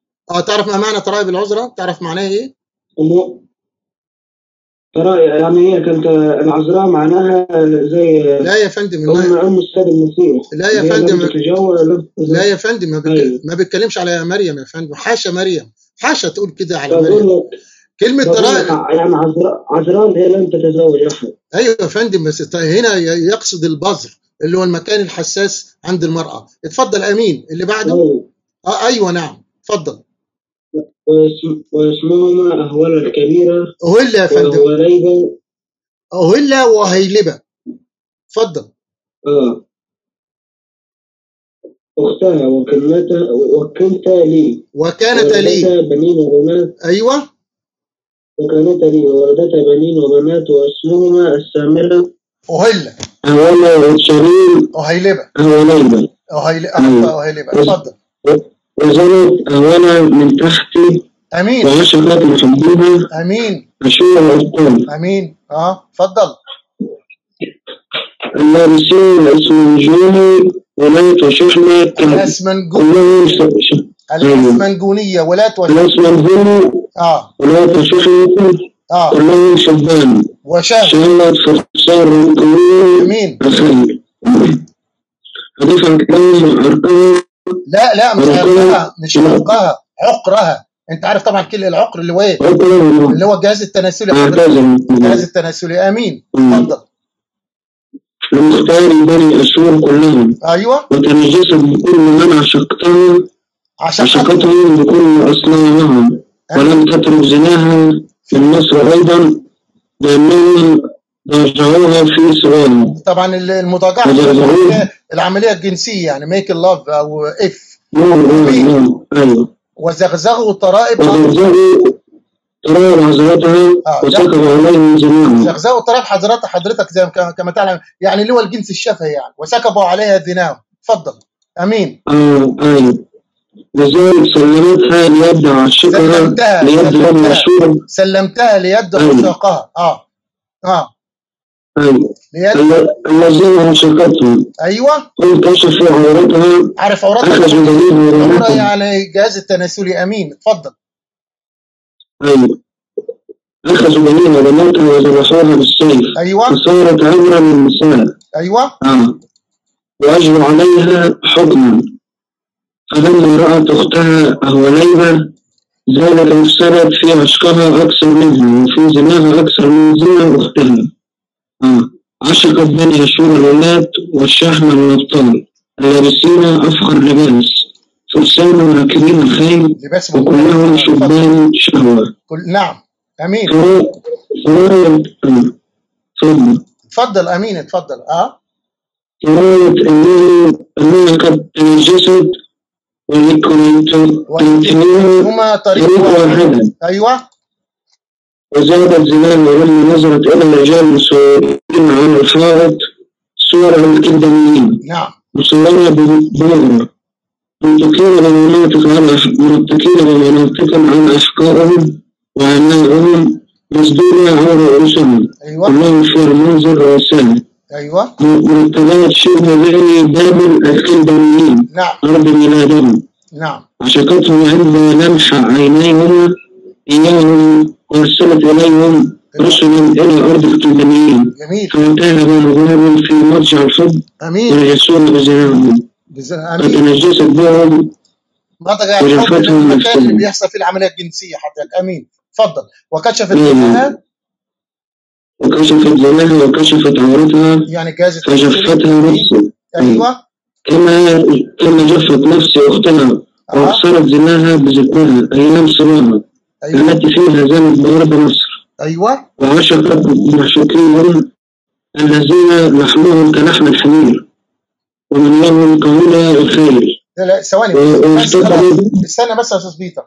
تعرف ما معنى ترائب العذرة؟ تعرف معناها ايه؟ يعني هي كانت العذراء معناها زي لا يا فندم ام السيد المسيح. لا يا فندم ما بيتكلمش على مريم يا فندم. حاشا مريم، حاشا تقول كده على مريم. كلمة ترائب يعني عذراء هي لم تتزوج احد. ايوه يا فندم، بس هنا يقصد البذر اللي هو المكان الحساس عند المرأة. اتفضل. امين. اللي بعده. ايوه نعم اتفضل. واسمهما أهولة الكبيرة. أهلة يا فندم. أهلة وهيلبة. اتفضل. أختها وكانتا لي بنين وبنات. أيوة. وكانتا لي وولدتا بنين وبنات واسمهما السامرة. أهلة. أهولة والشريم. أهيلبة. أهيلبة. اتفضل. وزنت أهولة من تحتي. امين. وعشقت محبوبها. امين. عشوة وأبطال. امين. اتفضل. اللارسين الاسمنجوني ولاة وشحنة. الاسمنجونية ولاة وشحنة. الاسمنجوني ولاة وشحنة. كلهم شبان. شهلت فرصار. امين. أخي هدفت لهم عرقها. لا مش عرقها، عقرها. انت عارف طبعا كل العقر اللي هو ايه؟ اللي هو الجهاز التناسلي. الجهاز التناسلي. امين. اتفضل. لمختار بني أشور كلهم. ايوه. وتنجست بكل من عشقتهم بكل أصنامهم. ولم تترك زناها في مصر أيضا لأنهم ضجعوها في صغارهم. طبعا المضاجعة العملية الجنسية يعني ميك اللاف أو إف. أيوه. وزغزغوا الطرائب. تراب حضرتها وسكبوا عليهم زناهم. زغزغوا الطرائب حضرتك زي كما تعلم يعني اللي هو الجنس الشفهي يعني، وسكبوا عليها ذناهم. اتفضل. امين. ايوه. لذلك سلمتها ليد عشقها ليد ابن عاشور. سلمتها ليد عشقها. ايوه. الذين عشقتهم. ايوه. قل كشفوا عورتها. عارف عورتها؟ اخذوا دليل يعني الجهاز التناسلي. امين. اتفضل. ايوه. أخذوا بنيها بناتها وذبحوها بالسيف ايوه فصارت عبرة للنساء. ايوه وأجروا عليها حكما. فلما رأت أختها أهوليبة ذلك افسدت في عشقها أكثر منها وفي زناها أكثر من زنا أختها. عشقت بني أشور الولاد والشحم والأبطال اللابسين أفخر لباس فرسان وراكبين الخيل لباس وكلهم شبان شهوة. نعم امين. اتفضل امين اتفضل. رأيت أنها قد تنجست هما طريق واحدا. ايوه. وزادت زناها ولما نظرت إلى الرجال المسؤولين عن الحائط صور الكداميين. نعم. مصورة بنظرة مرتكين بمناطقهم عن أحقائهم وعنائهم مسدودة على رؤوسهم. أيوة. كلهم في المنظر رؤساء. ايوه. مرتبات شبه بني بابل الكلدانيين. نعم. أرض ميلادهم. نعم. عشقتهم عند لمح عينيهما إياهم وأرسلت إليهم رسلا إلى أرض الكلدانيين. جميل. فانتهى نظرهم في مرجع الحب. امين. ونجسون بزناهم. فتنجست بهم منطقة الحب المكان اللي بيحصل فيه العملية الجنسية حضرتك. امين. اتفضل. وكشفت زناها وكشفت عورتها يعني جازت فجفتها نفسي. ايوه. كما جفت نفس اختها وابصرت زناها بذكرها ايام صباها. أيوة. التي فيها زنت بارض مصر. ايوه. وعشقت معشوقيهم الذين لحمهم كلحم الحمير ومن لهم كهولة الخيل. لا ثواني استنى بس يا استاذ بيتر.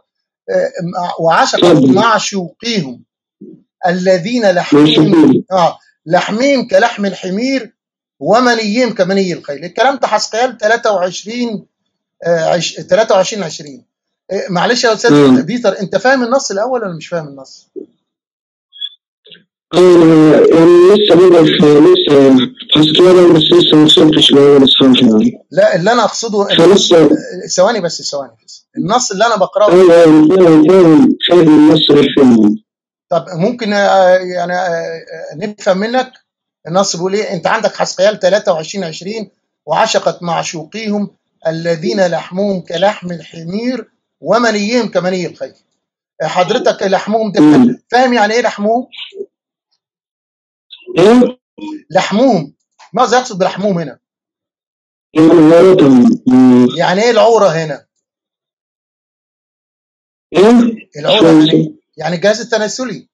وعشقت معشوقيهم الذين لحمهم كلحم الحمير ومنيهم كمني الخيل. الكلام ده حسقيال 23 20. معلش يا استاذ بيتر انت فاهم النص الاول ولا مش فاهم النص؟ يعني لسه حسقيال بس لسه ما وصلتش لاول اصحاح يعني. لا اللي انا اقصده ثواني بس النص اللي انا بقراه فاهم النص الفيلم. طب ممكن يعني نفهم منك النص بيقول ايه؟ انت عندك حسقيال 23 20 وعشقت معشوقيهم الذين لحمهم كلحم الحمير ومنيهم كمني الخيل. حضرتك لحمهم ده فاهم يعني ايه لحمهم؟ ايه؟ لحمهم ماذا يقصد بلحمهم هنا؟ يعني ايه العورة هنا؟ ايه؟ العورة يعني الجهاز التناسلي.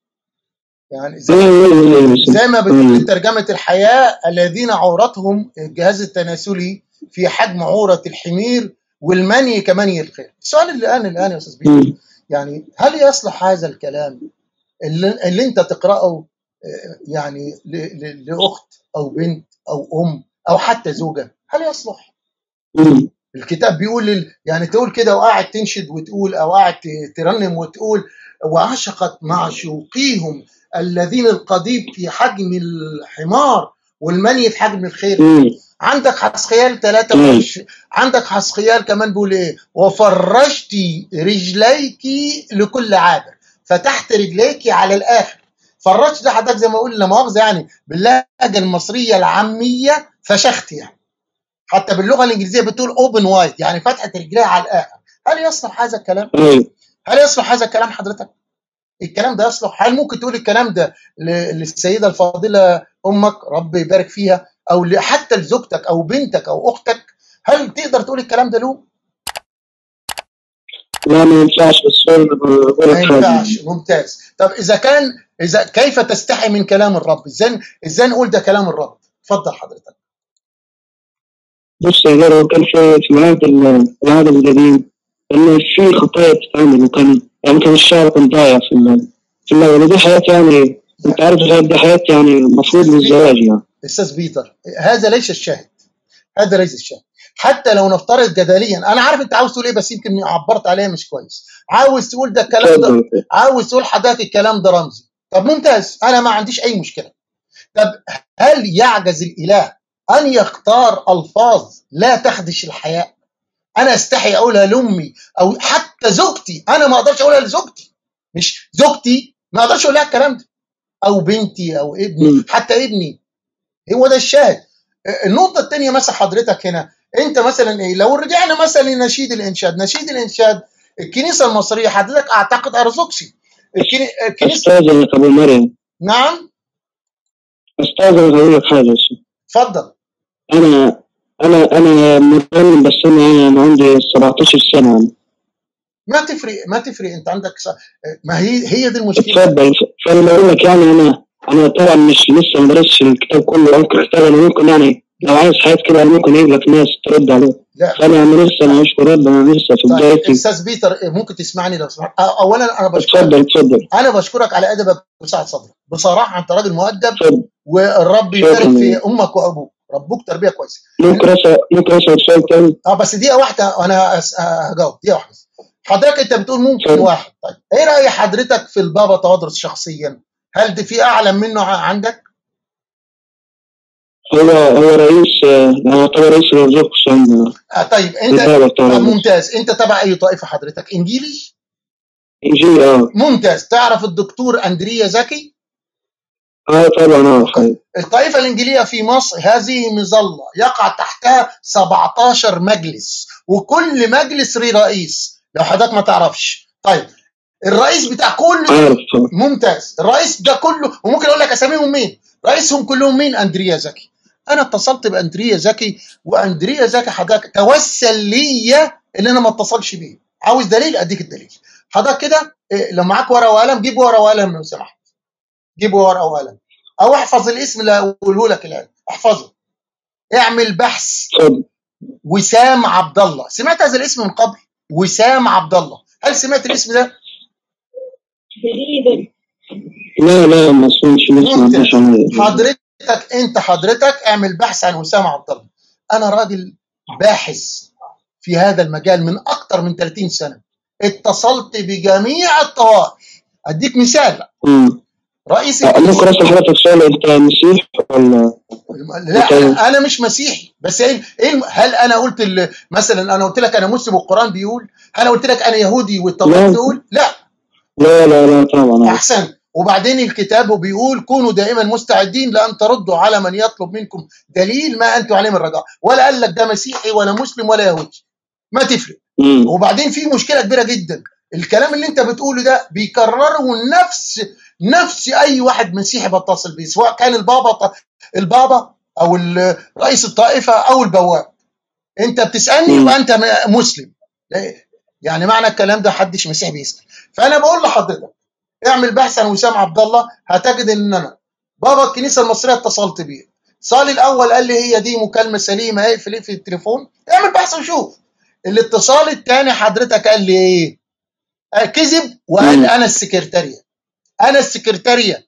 يعني زي ما بتقول ترجمة الحياة الذين عورتهم الجهاز التناسلي في حجم عورة الحمير والمني كمني الخيل. السؤال اللي الآن يا أستاذ بيتر يعني هل يصلح هذا الكلام اللي أنت تقرأه يعني لأخت أو بنت أو أم أو حتى زوجة؟ هل يصلح؟ الكتاب بيقول يعني تقول كده وقاعد تنشد وتقول أو قاعد ترنم وتقول وعشقت معشوقيهم الذين القضيب في حجم الحمار والمني في حجم الخيل. عندك حسقيال 23 عندك حسقيال كمان بيقول ايه؟ وفرجتي رجليك لكل عابر فتحت رجليك على الاخر. فرجت ده حضرتك زي ما اقول لا مؤاخذه يعني باللهجه المصريه العاميه فشخت يعني. حتى باللغه الانجليزيه بتقول اوبن وايد يعني فتحت رجليها على الاخر. هل يصلح هذا الكلام؟ هل يصلح هذا الكلام حضرتك؟ الكلام ده يصلح؟ هل ممكن تقول الكلام ده للسيدة الفاضلة أمك رب يبارك فيها أو حتى لزوجتك أو بنتك أو أختك؟ هل تقدر تقول الكلام ده له؟ لا ما ينفعش ما ينفعش. ممتاز. طب إذا كيف تستحي من كلام الرب؟ إزاي نقول ده كلام الرب؟ اتفضل حضرتك. بص يا جماعة كان في العهد القديم إنه في خطايا بتتعمل وكان الشعب كان ضايع في اللغة ودي حياة يعني أنت عارف دي حياة يعني المفروض للزواج يعني. أستاذ بيتر هذا ليس الشاهد. حتى لو نفترض جدليا أنا عارف أنت عاوز تقول إيه بس يمكن عبرت عليه مش كويس. عاوز تقول ده الكلام ده عاوز تقول حضرتك الكلام ده رمزي. طب ممتاز أنا ما عنديش أي مشكلة. طب هل يعجز الإله أن يختار ألفاظ لا تخدش الحياء؟ أنا أستحي أقولها لأمي أو حتى زوجتي. أنا ما أقدرش أقولها لزوجتي. مش زوجتي ما اقدرش اقول لها الكلام ده، او بنتي او ابني، حتى ابني. هو ده الشاهد. النقطه الثانيه مثلا حضرتك هنا، انت مثلا ايه لو رجعنا مثلا لنشيد الانشاد، نشيد الانشاد الكنيسه المصريه حضرتك اعتقد ارثوذكسي. الكنيسه استاذنك ابو مريم. نعم استاذنك اقول لك حاجه. اتفضل. انا مرنم، بس انا عندي 17 سنه. ما تفرق انت عندك ما هي دي المشكله. اتفضل. فانا بقول لك يعني انا طبعا مش لسه ما درستش الكتاب كله، ممكن اشتغل. انا ممكن يعني لو عايز حاجات كده ممكن يجيب لك ناس ترد عليه. فانا يعني لسه ما مش رد، انا لسه في بدايتي. استاذ بيتر ممكن تسمعني لو سمحت؟ اولا انا بشكرك. اتفضل. انا بشكرك على ادبك وسعه صدرك، بصراحه انت راجل مؤدب، والرب يبارك في امك وابوك، ربوك تربيه كويسه. ممكن اسال سؤال تاني؟ بس دقيقه واحده وانا هجاوب. دقيقه واحده. حضرتك انت بتقول ممكن واحد. طيب ايه راي حضرتك في البابا تودرس شخصيا؟ هل ده في اعلى منه عندك؟ هو رئيس، هو طبعا رئيس الارثوذكس. طيب انت ممتاز. انت تبع اي طائفه حضرتك؟ انجيلي؟ انجيلي. ممتاز. تعرف الدكتور اندريا زكي؟ طبعا. الطائفه الانجيليه في مصر هذه مظله يقع تحتها 17 مجلس، وكل مجلس ليه رئيس، لو حضرتك ما تعرفش. طيب الرئيس بتاع كله ممتاز. الرئيس ده كله، وممكن اقول لك اساميهم مين، رئيسهم كلهم مين؟ اندريا زكي. انا اتصلت باندريا زكي، واندريا زكي حضرتك توسل ليا ان انا ما اتصلش بيه. عاوز دليل؟ اديك الدليل. حضرتك كده لو معاك ورقه وقلم جيب ورقه وقلم لو سمحت، جيب ورقه وقلم، او احفظ الاسم اللي هقوله لك الان، احفظه. اعمل بحث وسام عبد الله. سمعت هذا الاسم من قبل؟ وسام عبد الله، هل سمعت الاسم ده؟ لا ما سمعتش. حضرتك اعمل بحث عن وسام عبد الله. انا راجل باحث في هذا المجال من اكثر من 30 سنه، اتصلت بجميع الطوائف. اديك مثال. رئيس ممكن اسال حضرتك سؤال؟ انت مسيحي ولا؟ لا انا مش مسيحي، بس هل انا قلت مثلا انا قلت لك انا مسلم والقران بيقول؟ هل انا قلت لك انا يهودي والتوراة تقول؟ لا طبعا. احسن. وبعدين الكتاب بيقول كونوا دائما مستعدين لان تردوا على من يطلب منكم دليل ما انتم عليه من الرجاء، ولا قال لك ده مسيحي ولا مسلم ولا يهودي، ما تفرق. وبعدين في مشكله كبيره جدا، الكلام اللي انت بتقوله ده بيكرره نفس اي واحد مسيحي بتصل بيه، سواء كان البابا او رئيس الطائفه او البواب. انت بتسالني يبقى انت مسلم، يعني معنى الكلام ده حدش مسيحي بيسال. فانا بقول لحضرتك اعمل بحث عن وسام عبد الله، هتجد ان انا بابا الكنيسه المصريه اتصلت بيه. اتصالي الاول قال لي هي دي مكالمه سليمه، اقفل التليفون، اعمل بحث وشوف. الاتصال الثاني حضرتك قال لي ايه؟ كذب وقال انا السكرتاريه،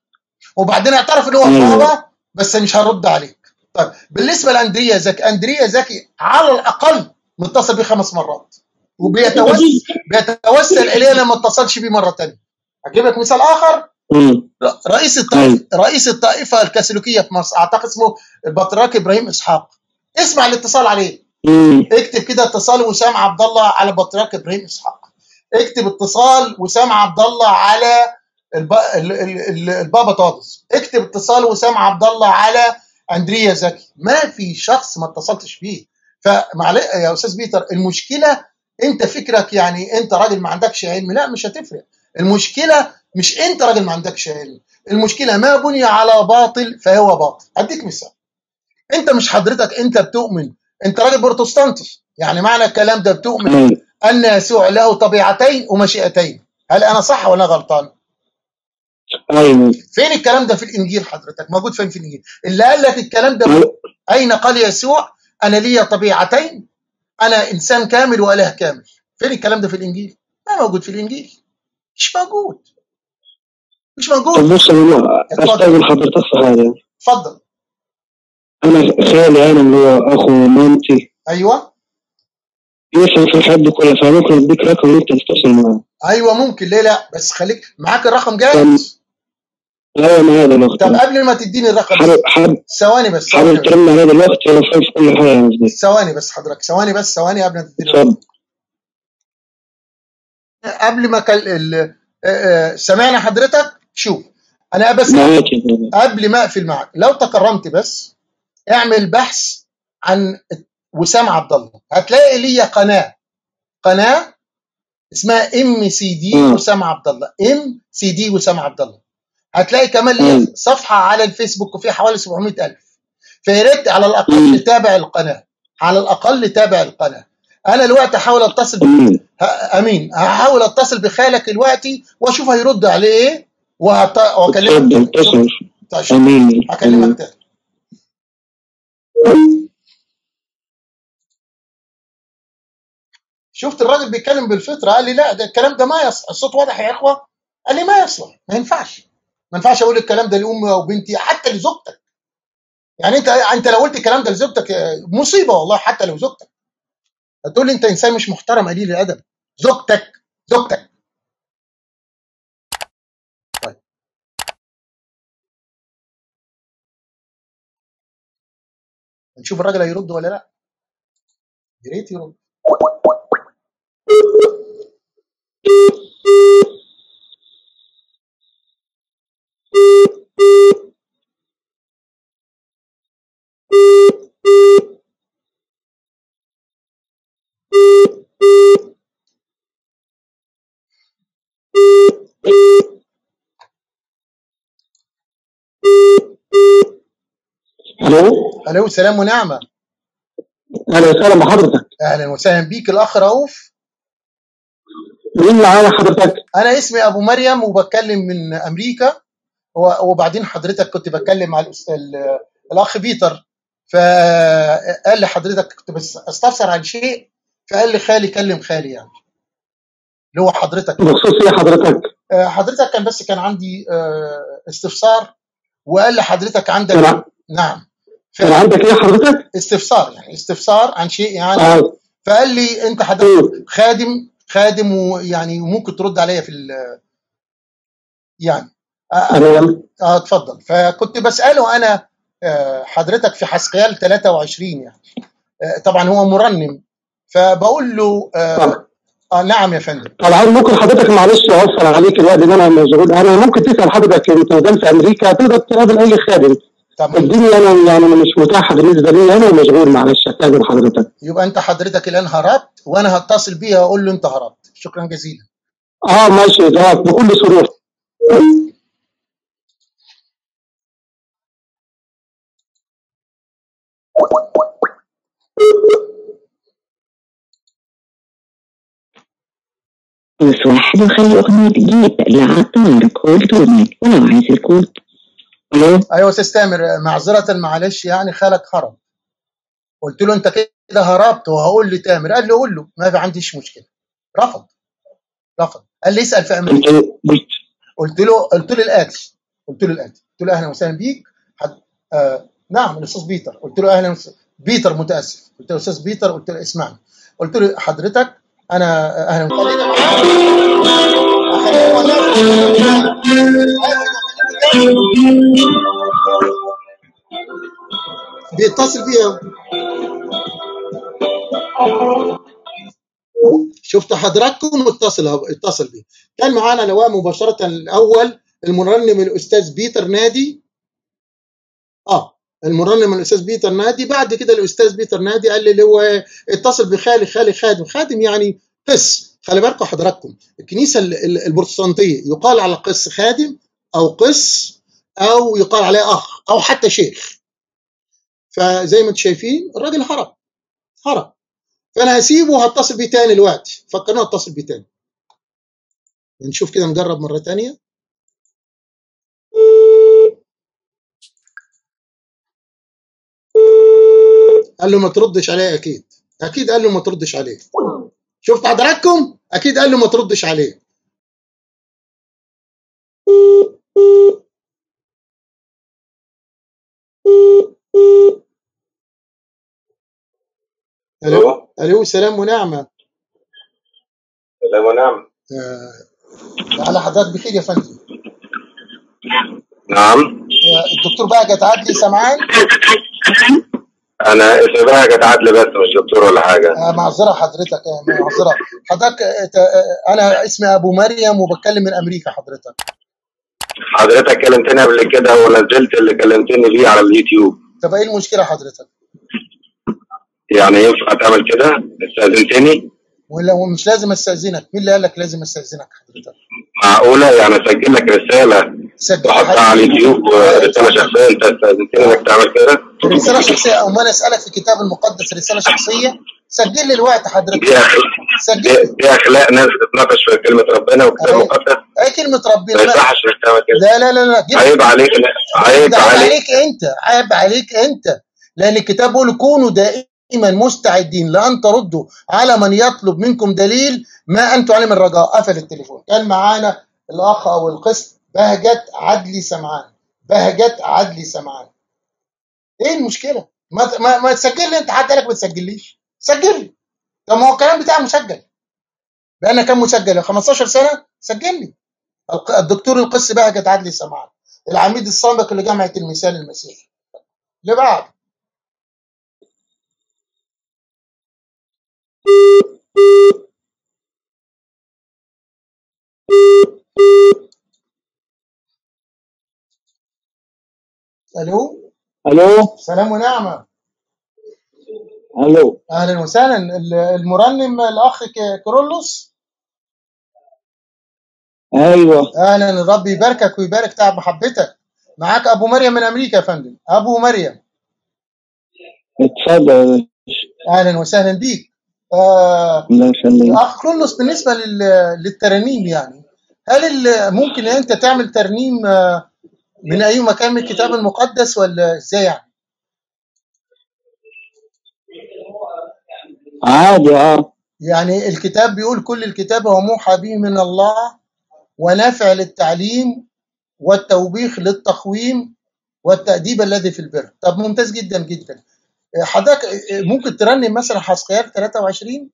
وبعدين اعترف ان هو بابا بس مش هرد عليك. طيب بالنسبه لاندريا زكي على الاقل متصل بيه 5 مرات، وبيتوسل اليه لما اتصلش بيه مره ثانيه. اجيب لك مثال اخر. رئيس الطائفه الكاثوليكيه في مصر اعتقد اسمه البطريرك ابراهيم اسحاق، اسمع الاتصال عليه. اكتب كده اتصال وسام عبد الله على البطريرك ابراهيم اسحاق، اكتب اتصال وسام عبد الله على البابا تودرس، اكتب اتصال وسام عبد الله على اندريا زكي. ما في شخص ما اتصلتش بيه. فمعلش يا استاذ بيتر، المشكله انت فكرك يعني انت راجل ما عندكش علم. لا مش هتفرق. المشكله مش انت راجل ما عندكش علم، المشكله ما بني على باطل فهو باطل. اديك مثال. انت مش حضرتك انت بتؤمن، انت راجل بروتستانتي، يعني معنى الكلام ده بتؤمن ان يسوع له طبيعتين ومشيئتين. هل انا صح ولا غلطان؟ ايوه. فين الكلام ده في الانجيل حضرتك؟ موجود فين في الانجيل؟ اللي قال لك الكلام ده اين قال يسوع انا لي طبيعتين، انا انسان كامل واله كامل؟ فين الكلام ده في الانجيل؟ ما موجود في الانجيل، مش موجود. طب بص انا استاذن حضرتك في حاجه. اتفضل. انا خالي انا اللي هو اخو مامتي ايوه يفهم في الحد كله، فممكن اديك رقم انت تتصل معاه. ايوه ممكن، ليه لا؟ بس خليك معاك الرقم جاهز. لا معايا دلوقتي. طب قبل ما تديني الرقم ثواني بس، حابب ترن عليا دلوقتي انا فاهم في كل حاجه. ثواني بس حضرتك، ثواني قبل ما تديني الرقم. قبل ما سمعنا حضرتك؟ شوف انا بس قبل ما اقفل معاك لو تكرمت بس اعمل بحث عن وسام عبد الله، هتلاقي ليا قناه اسمها MCD وسام عبد الله، MCD وسام عبد الله. هتلاقي كمان ليا صفحه على الفيسبوك وفيها حوالي 700,000. فيا ريت على الاقل تتابع القناه، على الاقل تابع القناه. انا دلوقتي هحاول اتصل امين، هحاول اتصل بخالك دلوقتي واشوف هيرد عليه ايه واكلمك. امين، هكلمك تاني. شفت الراجل بيتكلم بالفطره، قال لي لا ده الكلام ده ما يصلح، الصوت واضح يا اخوه. قال لي ما يصلح، ما ينفعش اقول الكلام ده لامي او بنتي، حتى لزوجتك. يعني انت لو قلت الكلام ده لزوجتك مصيبه والله، حتى لو زوجتك هتقول لي انت انسان مش محترم قليل الادب. زوجتك. طيب نشوف الراجل هيرد ولا لا. يا ريت يرد. الو سلام ونعمه. اهلا وسهلا بحضرتك. اهلا وسهلا بيك الاخ رؤوف. مين معايا حضرتك؟ انا اسمي ابو مريم وبتكلم من امريكا، وبعدين حضرتك كنت بتكلم مع الاخ بيتر، فقال لي حضرتك كنت بس استفسر عن شيء، فقال لي خالي كلم خالي، يعني اللي هو حضرتك. بخصوص ايه حضرتك؟ حضرتك كان عندي استفسار، وقال لي حضرتك عندك نعم. كان عندك ايه حضرتك؟ استفسار عن شيء يعني. فقال لي انت حضرتك خادم ويعني ممكن ترد عليا في يعني اتفضل. فكنت بساله انا حضرتك في حسقيال 23 يعني، طبعا هو مرنم، فبقول له نعم يا فندم. طبعا ممكن حضرتك معلش اوصل عليك الوقت ده انا مشغول. انا ممكن تسال حضرتك انت مدام في امريكا تقدر تقابل اي خادم. الدنيا انا يعني مش متاحه بالنسبه لي، انا مشغول معلش استاذن حضرتك. يبقى انت حضرتك الان هربت، وانا هتصل بيها واقول له انت هربت. شكرا جزيلا. ماشي بكل سرور. بس واحد وخلي أغنية جيب لعطار كول توني ولو عايز الكود. ايوه استاذ تامر، معذره معلش يعني خالك هرب. قلت له انت كده هربت وهقول لتامر، قال لي قول له ما عنديش مشكله. رفض. قال لي اسال في امريكا. قلت له الاتي قلت له اهلا وسهلا بيك. نعم الاستاذ بيتر. قلت له اهلا بيتر متاسف. قلت له استاذ بيتر، قلت له اسمعني، قلت له حضرتك انا اهلا وسهلا بيتصل بيها. شفت حضراتكم اتصل بيه. كان معانا لواء مباشره الاول المرنم الاستاذ بيتر نادي. المرنم الاستاذ بيتر نادي. بعد كده الاستاذ بيتر نادي قال لي اللي هو اتصل بخالي خادم يعني قس. خلي بالكم حضراتكم الكنيسه البروتستانتيه يقال على قس خادم او قس، او يقال عليه اخ او حتى شيخ. فزي ما انتم شايفين الراجل هرب. فانا هسيبه وهتصل بيه تاني دلوقتي. فكرنا اتصل بيه تاني ونشوف كده، نجرب مره تانيه. قال له ما تردش عليه. اكيد قال له ما تردش عليه. شفت حضراتكم؟ اكيد قال له ما تردش عليه. الو سلام ونعمه. سلام ونعمه. على حضرتك بخير يا فندم. نعم. الدكتور بهجت عدلي سمعان. انا اسمي بهجت عدلي بس مش دكتور ولا حاجه. معذره حضرتك، حضرتك انا اسمي ابو مريم وبتكلم من امريكا حضرتك. حضرتك كلمتني قبل كده ونزلت اللي كلمتني فيه على اليوتيوب. طب ايه المشكله حضرتك؟ يعني ينفع تعمل كده؟ استأذنتني؟ ولا مش لازم استاذنك؟ مين اللي قال لك لازم استاذنك حضرتك؟ معقولة يعني اسجل لك رسالة واحطها على اليوتيوب رسالة شخصية؟ انت استأذنتني انك تعمل كده؟ رساله شخصيه او ما انا اسالك في الكتاب المقدس رساله شخصيه؟ سجل لي الوقت حضرتك. دي اخلاق ناس بتتناقش في كلمة ربنا والكتاب المقدس. ايه كلمه ربنا؟ ما يصحش انك تعمل كده. لا عيب عليك. عيب عليك انت لان الكتاب بيقول كونوا دائما مستعدين لان تردوا على من يطلب منكم دليل ما انتم عليه من رجاء. قفل التليفون. كان معانا الاخ او القس بهجت عدلي سمعان. ايه المشكله؟ ما تسجل لي انت، حد قالك ما تسجليش؟ سجل لي. طب ما هو الكلام بتاعي مسجل بقالنا كام مسجل؟ 15 سنه. سجل لي. الدكتور القس بهجت عدلي سمعان، العميد السابق لجامعه المثال المسيحي. اللي بعد الو سلام ونعمه. الو اهلا وسهلا. المرنم الاخ كيرلس. ايوه اهلا. الرب يباركك ويبارك تعب محبتك. معاك ابو مريم من امريكا يا فندم. ابو مريم اتفضل. اهلا وسهلا بيك. الله يخليك. اخ كيرلس، بالنسبه للترانيم يعني هل ممكن انت تعمل ترنيم من اي مكان من الكتاب المقدس ولا ازاي يعني؟ عادي يعني الكتاب بيقول كل الكتاب هو موحى به من الله ونافع للتعليم والتوبيخ للتقويم والتأديب الذي في البر. طب ممتاز جدا جدا. حضرتك ممكن ترنم مثلا حزقيال 23؟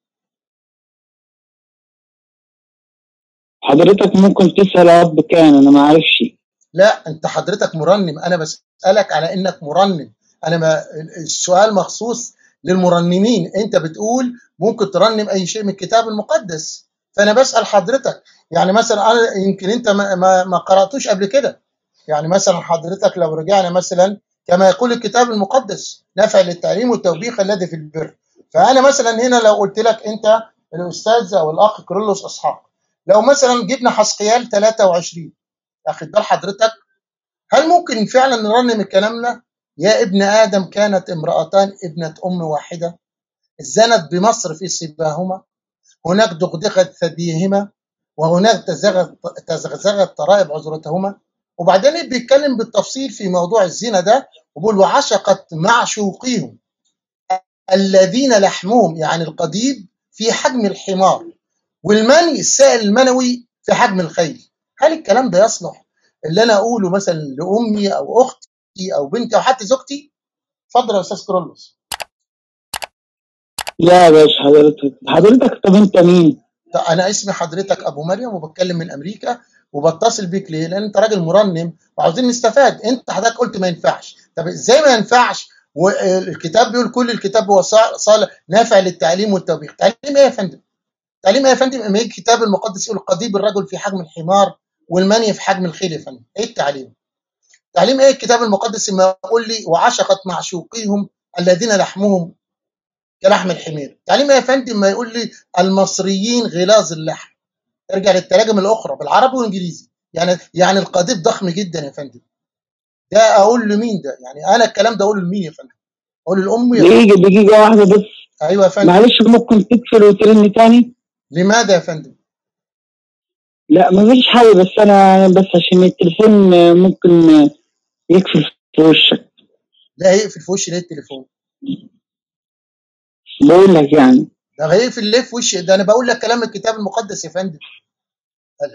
حضرتك ممكن تسأل اب كان انا ما اعرفش. لا انت حضرتك مرنم، انا بسألك على انك مرنم. انا ما السؤال مخصوص للمرنمين. انت بتقول ممكن ترنم اي شيء من الكتاب المقدس، فانا بسأل حضرتك يعني مثلا انا يمكن انت ما قرأتوش قبل كده. يعني مثلا حضرتك لو رجعنا مثلا كما يقول الكتاب المقدس نافع للتعليم والتوبيخ الذي في البر. فانا مثلا هنا لو قلت لك انت الاستاذ او الاخ كيرلس اسحاق، لو مثلا جبنا حزقيال 23 اخد بال حضرتك، هل ممكن فعلا نرنم الكلام ده؟ يا ابن ادم كانت امرأتان ابنة ام واحدة زنت بمصر في صباهما، هناك دغدغت ثديهما وهناك تزغزغت طرائب عذرتهما. وبعدين بيتكلم بالتفصيل في موضوع الزنا ده وبيقول وعشقت معشوقيهم الذين لحمهم يعني القضيب في حجم الحمار والمني السائل المنوي في حجم الخيل. هل الكلام ده يصلح اللي انا اقوله مثلا لامي او اختي او بنتي او حتى زوجتي؟ اتفضل يا استاذ كيرلس. لا يا باشا. حضرتك طب انت مين؟ انا اسمي حضرتك ابو مريم وبتكلم من امريكا وبتصل بيك ليه؟ لان انت راجل مرنم وعاوزين نستفاد. انت حضرتك قلت ما ينفعش. طب ازاي ما ينفعش والكتاب بيقول كل الكتاب هو صالح نافع للتعليم والتوبيخ؟ تعليم ايه يا فندم؟ تعليم ايه يا فندم؟ اما الكتاب المقدس يقول قضيب الرجل في حجم الحمار والمني في حجم الخيل يا فندم. ايه التعليم؟ تعليم ايه الكتاب المقدس لما يقول لي وعشقت معشوقيهم الذين لحمهم كلحم الحمير؟ تعليم ايه يا فندم ما يقول لي المصريين غلاظ اللحم؟ ارجع للتراجم الاخرى بالعربي والانجليزي. يعني القضيب ضخم جدا يا فندم. ده اقول لمين ده؟ يعني انا الكلام ده اقوله لمين يا فندم؟ اقول للام دقيقة واحدة بس. ايوه يا فندم. معلش ممكن تقفل وترن تاني؟ لماذا يا فندم؟ لا مفيش حاجة، بس انا بس عشان التليفون ممكن يقفل في وشك. لا هيقفل في وشي ليه التليفون؟ بقول لك يعني ده هيقفل ليه في وشي؟ ده انا بقول لك كلام الكتاب المقدس يا فندم.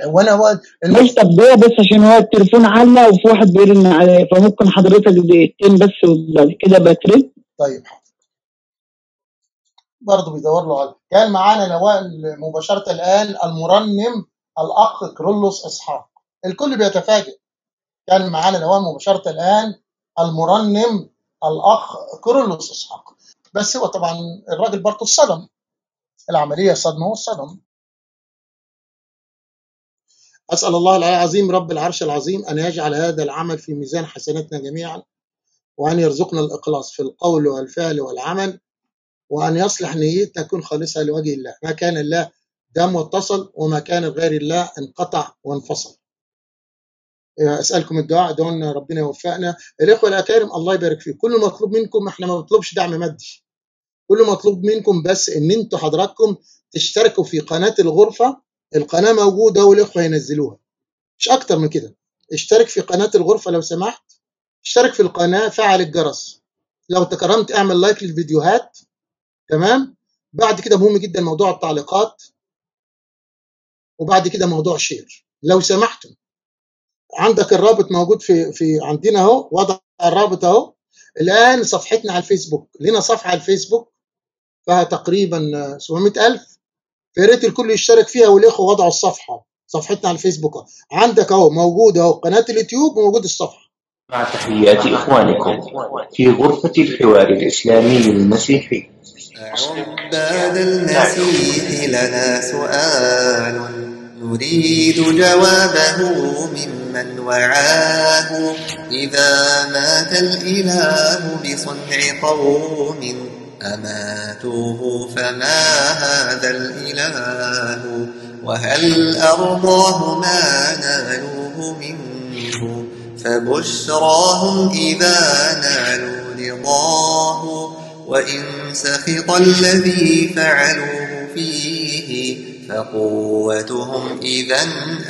وانا مش طب ده بس عشان هو التليفون علق وفي واحد بيرن عليه، فممكن حضرتك دقيقتين بس وبعد كده بترن. طيب برضه بيدور له على. كان معانا نواة مباشرة الآن المرنم الأخ كيرلس إسحاق. الكل بيتفاجئ. كان معانا نواة مباشرة الآن المرنم الأخ كيرلس إسحاق. بس هو طبعا الراجل برضه اتصدم. العملية صدمة واتصدم. أسأل الله العلي العظيم رب العرش العظيم أن يجعل هذا العمل في ميزان حسناتنا جميعا، وأن يرزقنا الإخلاص في القول والفعل والعمل، وأن يصلح نيتنا تكون خالصة لوجه الله. ما كان الله دام واتصل، وما كان غير الله انقطع وانفصل. أسألكم الدعاء، دعونا ربنا يوفقنا. الإخوة الأكارم الله يبارك فيكم، كل مطلوب منكم، احنا ما بنطلبش دعم مادي، كل مطلوب منكم بس ان انتوا حضراتكم تشتركوا في قناة الغرفة. القناة موجودة والإخوة ينزلوها، مش أكتر من كده. اشترك في قناة الغرفة لو سمحت، اشترك في القناة، فعل الجرس، لو تكرمت اعمل لايك للفيديوهات. تمام. بعد كده مهم جدا موضوع التعليقات، وبعد كده موضوع شير لو سمحتم. عندك الرابط موجود في عندنا اهو، وضع الرابط اهو. الآن صفحتنا على الفيسبوك، لنا صفحة على الفيسبوك فيها تقريبا 700,000، فيا ريت الكل يشترك فيها، والإخوة وضعوا الصفحة، صفحتنا على الفيسبوك عندك اهو، موجود اهو قناة اليوتيوب وموجود الصفحة. مع تحيات إخوانكم في غرفة الحوار الإسلامي المسيحي. عباد المسيح لنا سؤال نريد جوابه ممن وعاه. إذا مات الإله بصنع قوم أماتوه فما هذا الإله؟ وهل أرضاه ما نالوه منه؟ فبشراهم إذا نالوا رضاه. وإن سخط الذي فعلوه فيه فقوتهم إذا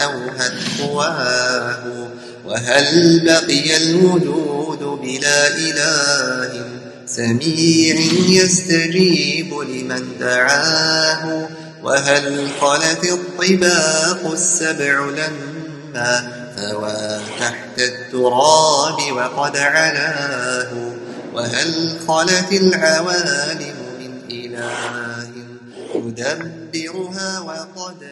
أوهت قواه. وهل بقي الوجود بلا إله سميع يستجيب لمن دعاه؟ وهل خلت الطباق السبع لما ثوى تحت التراب وقد علاه؟ وهل خلت العوالم من إله يدبرها وقد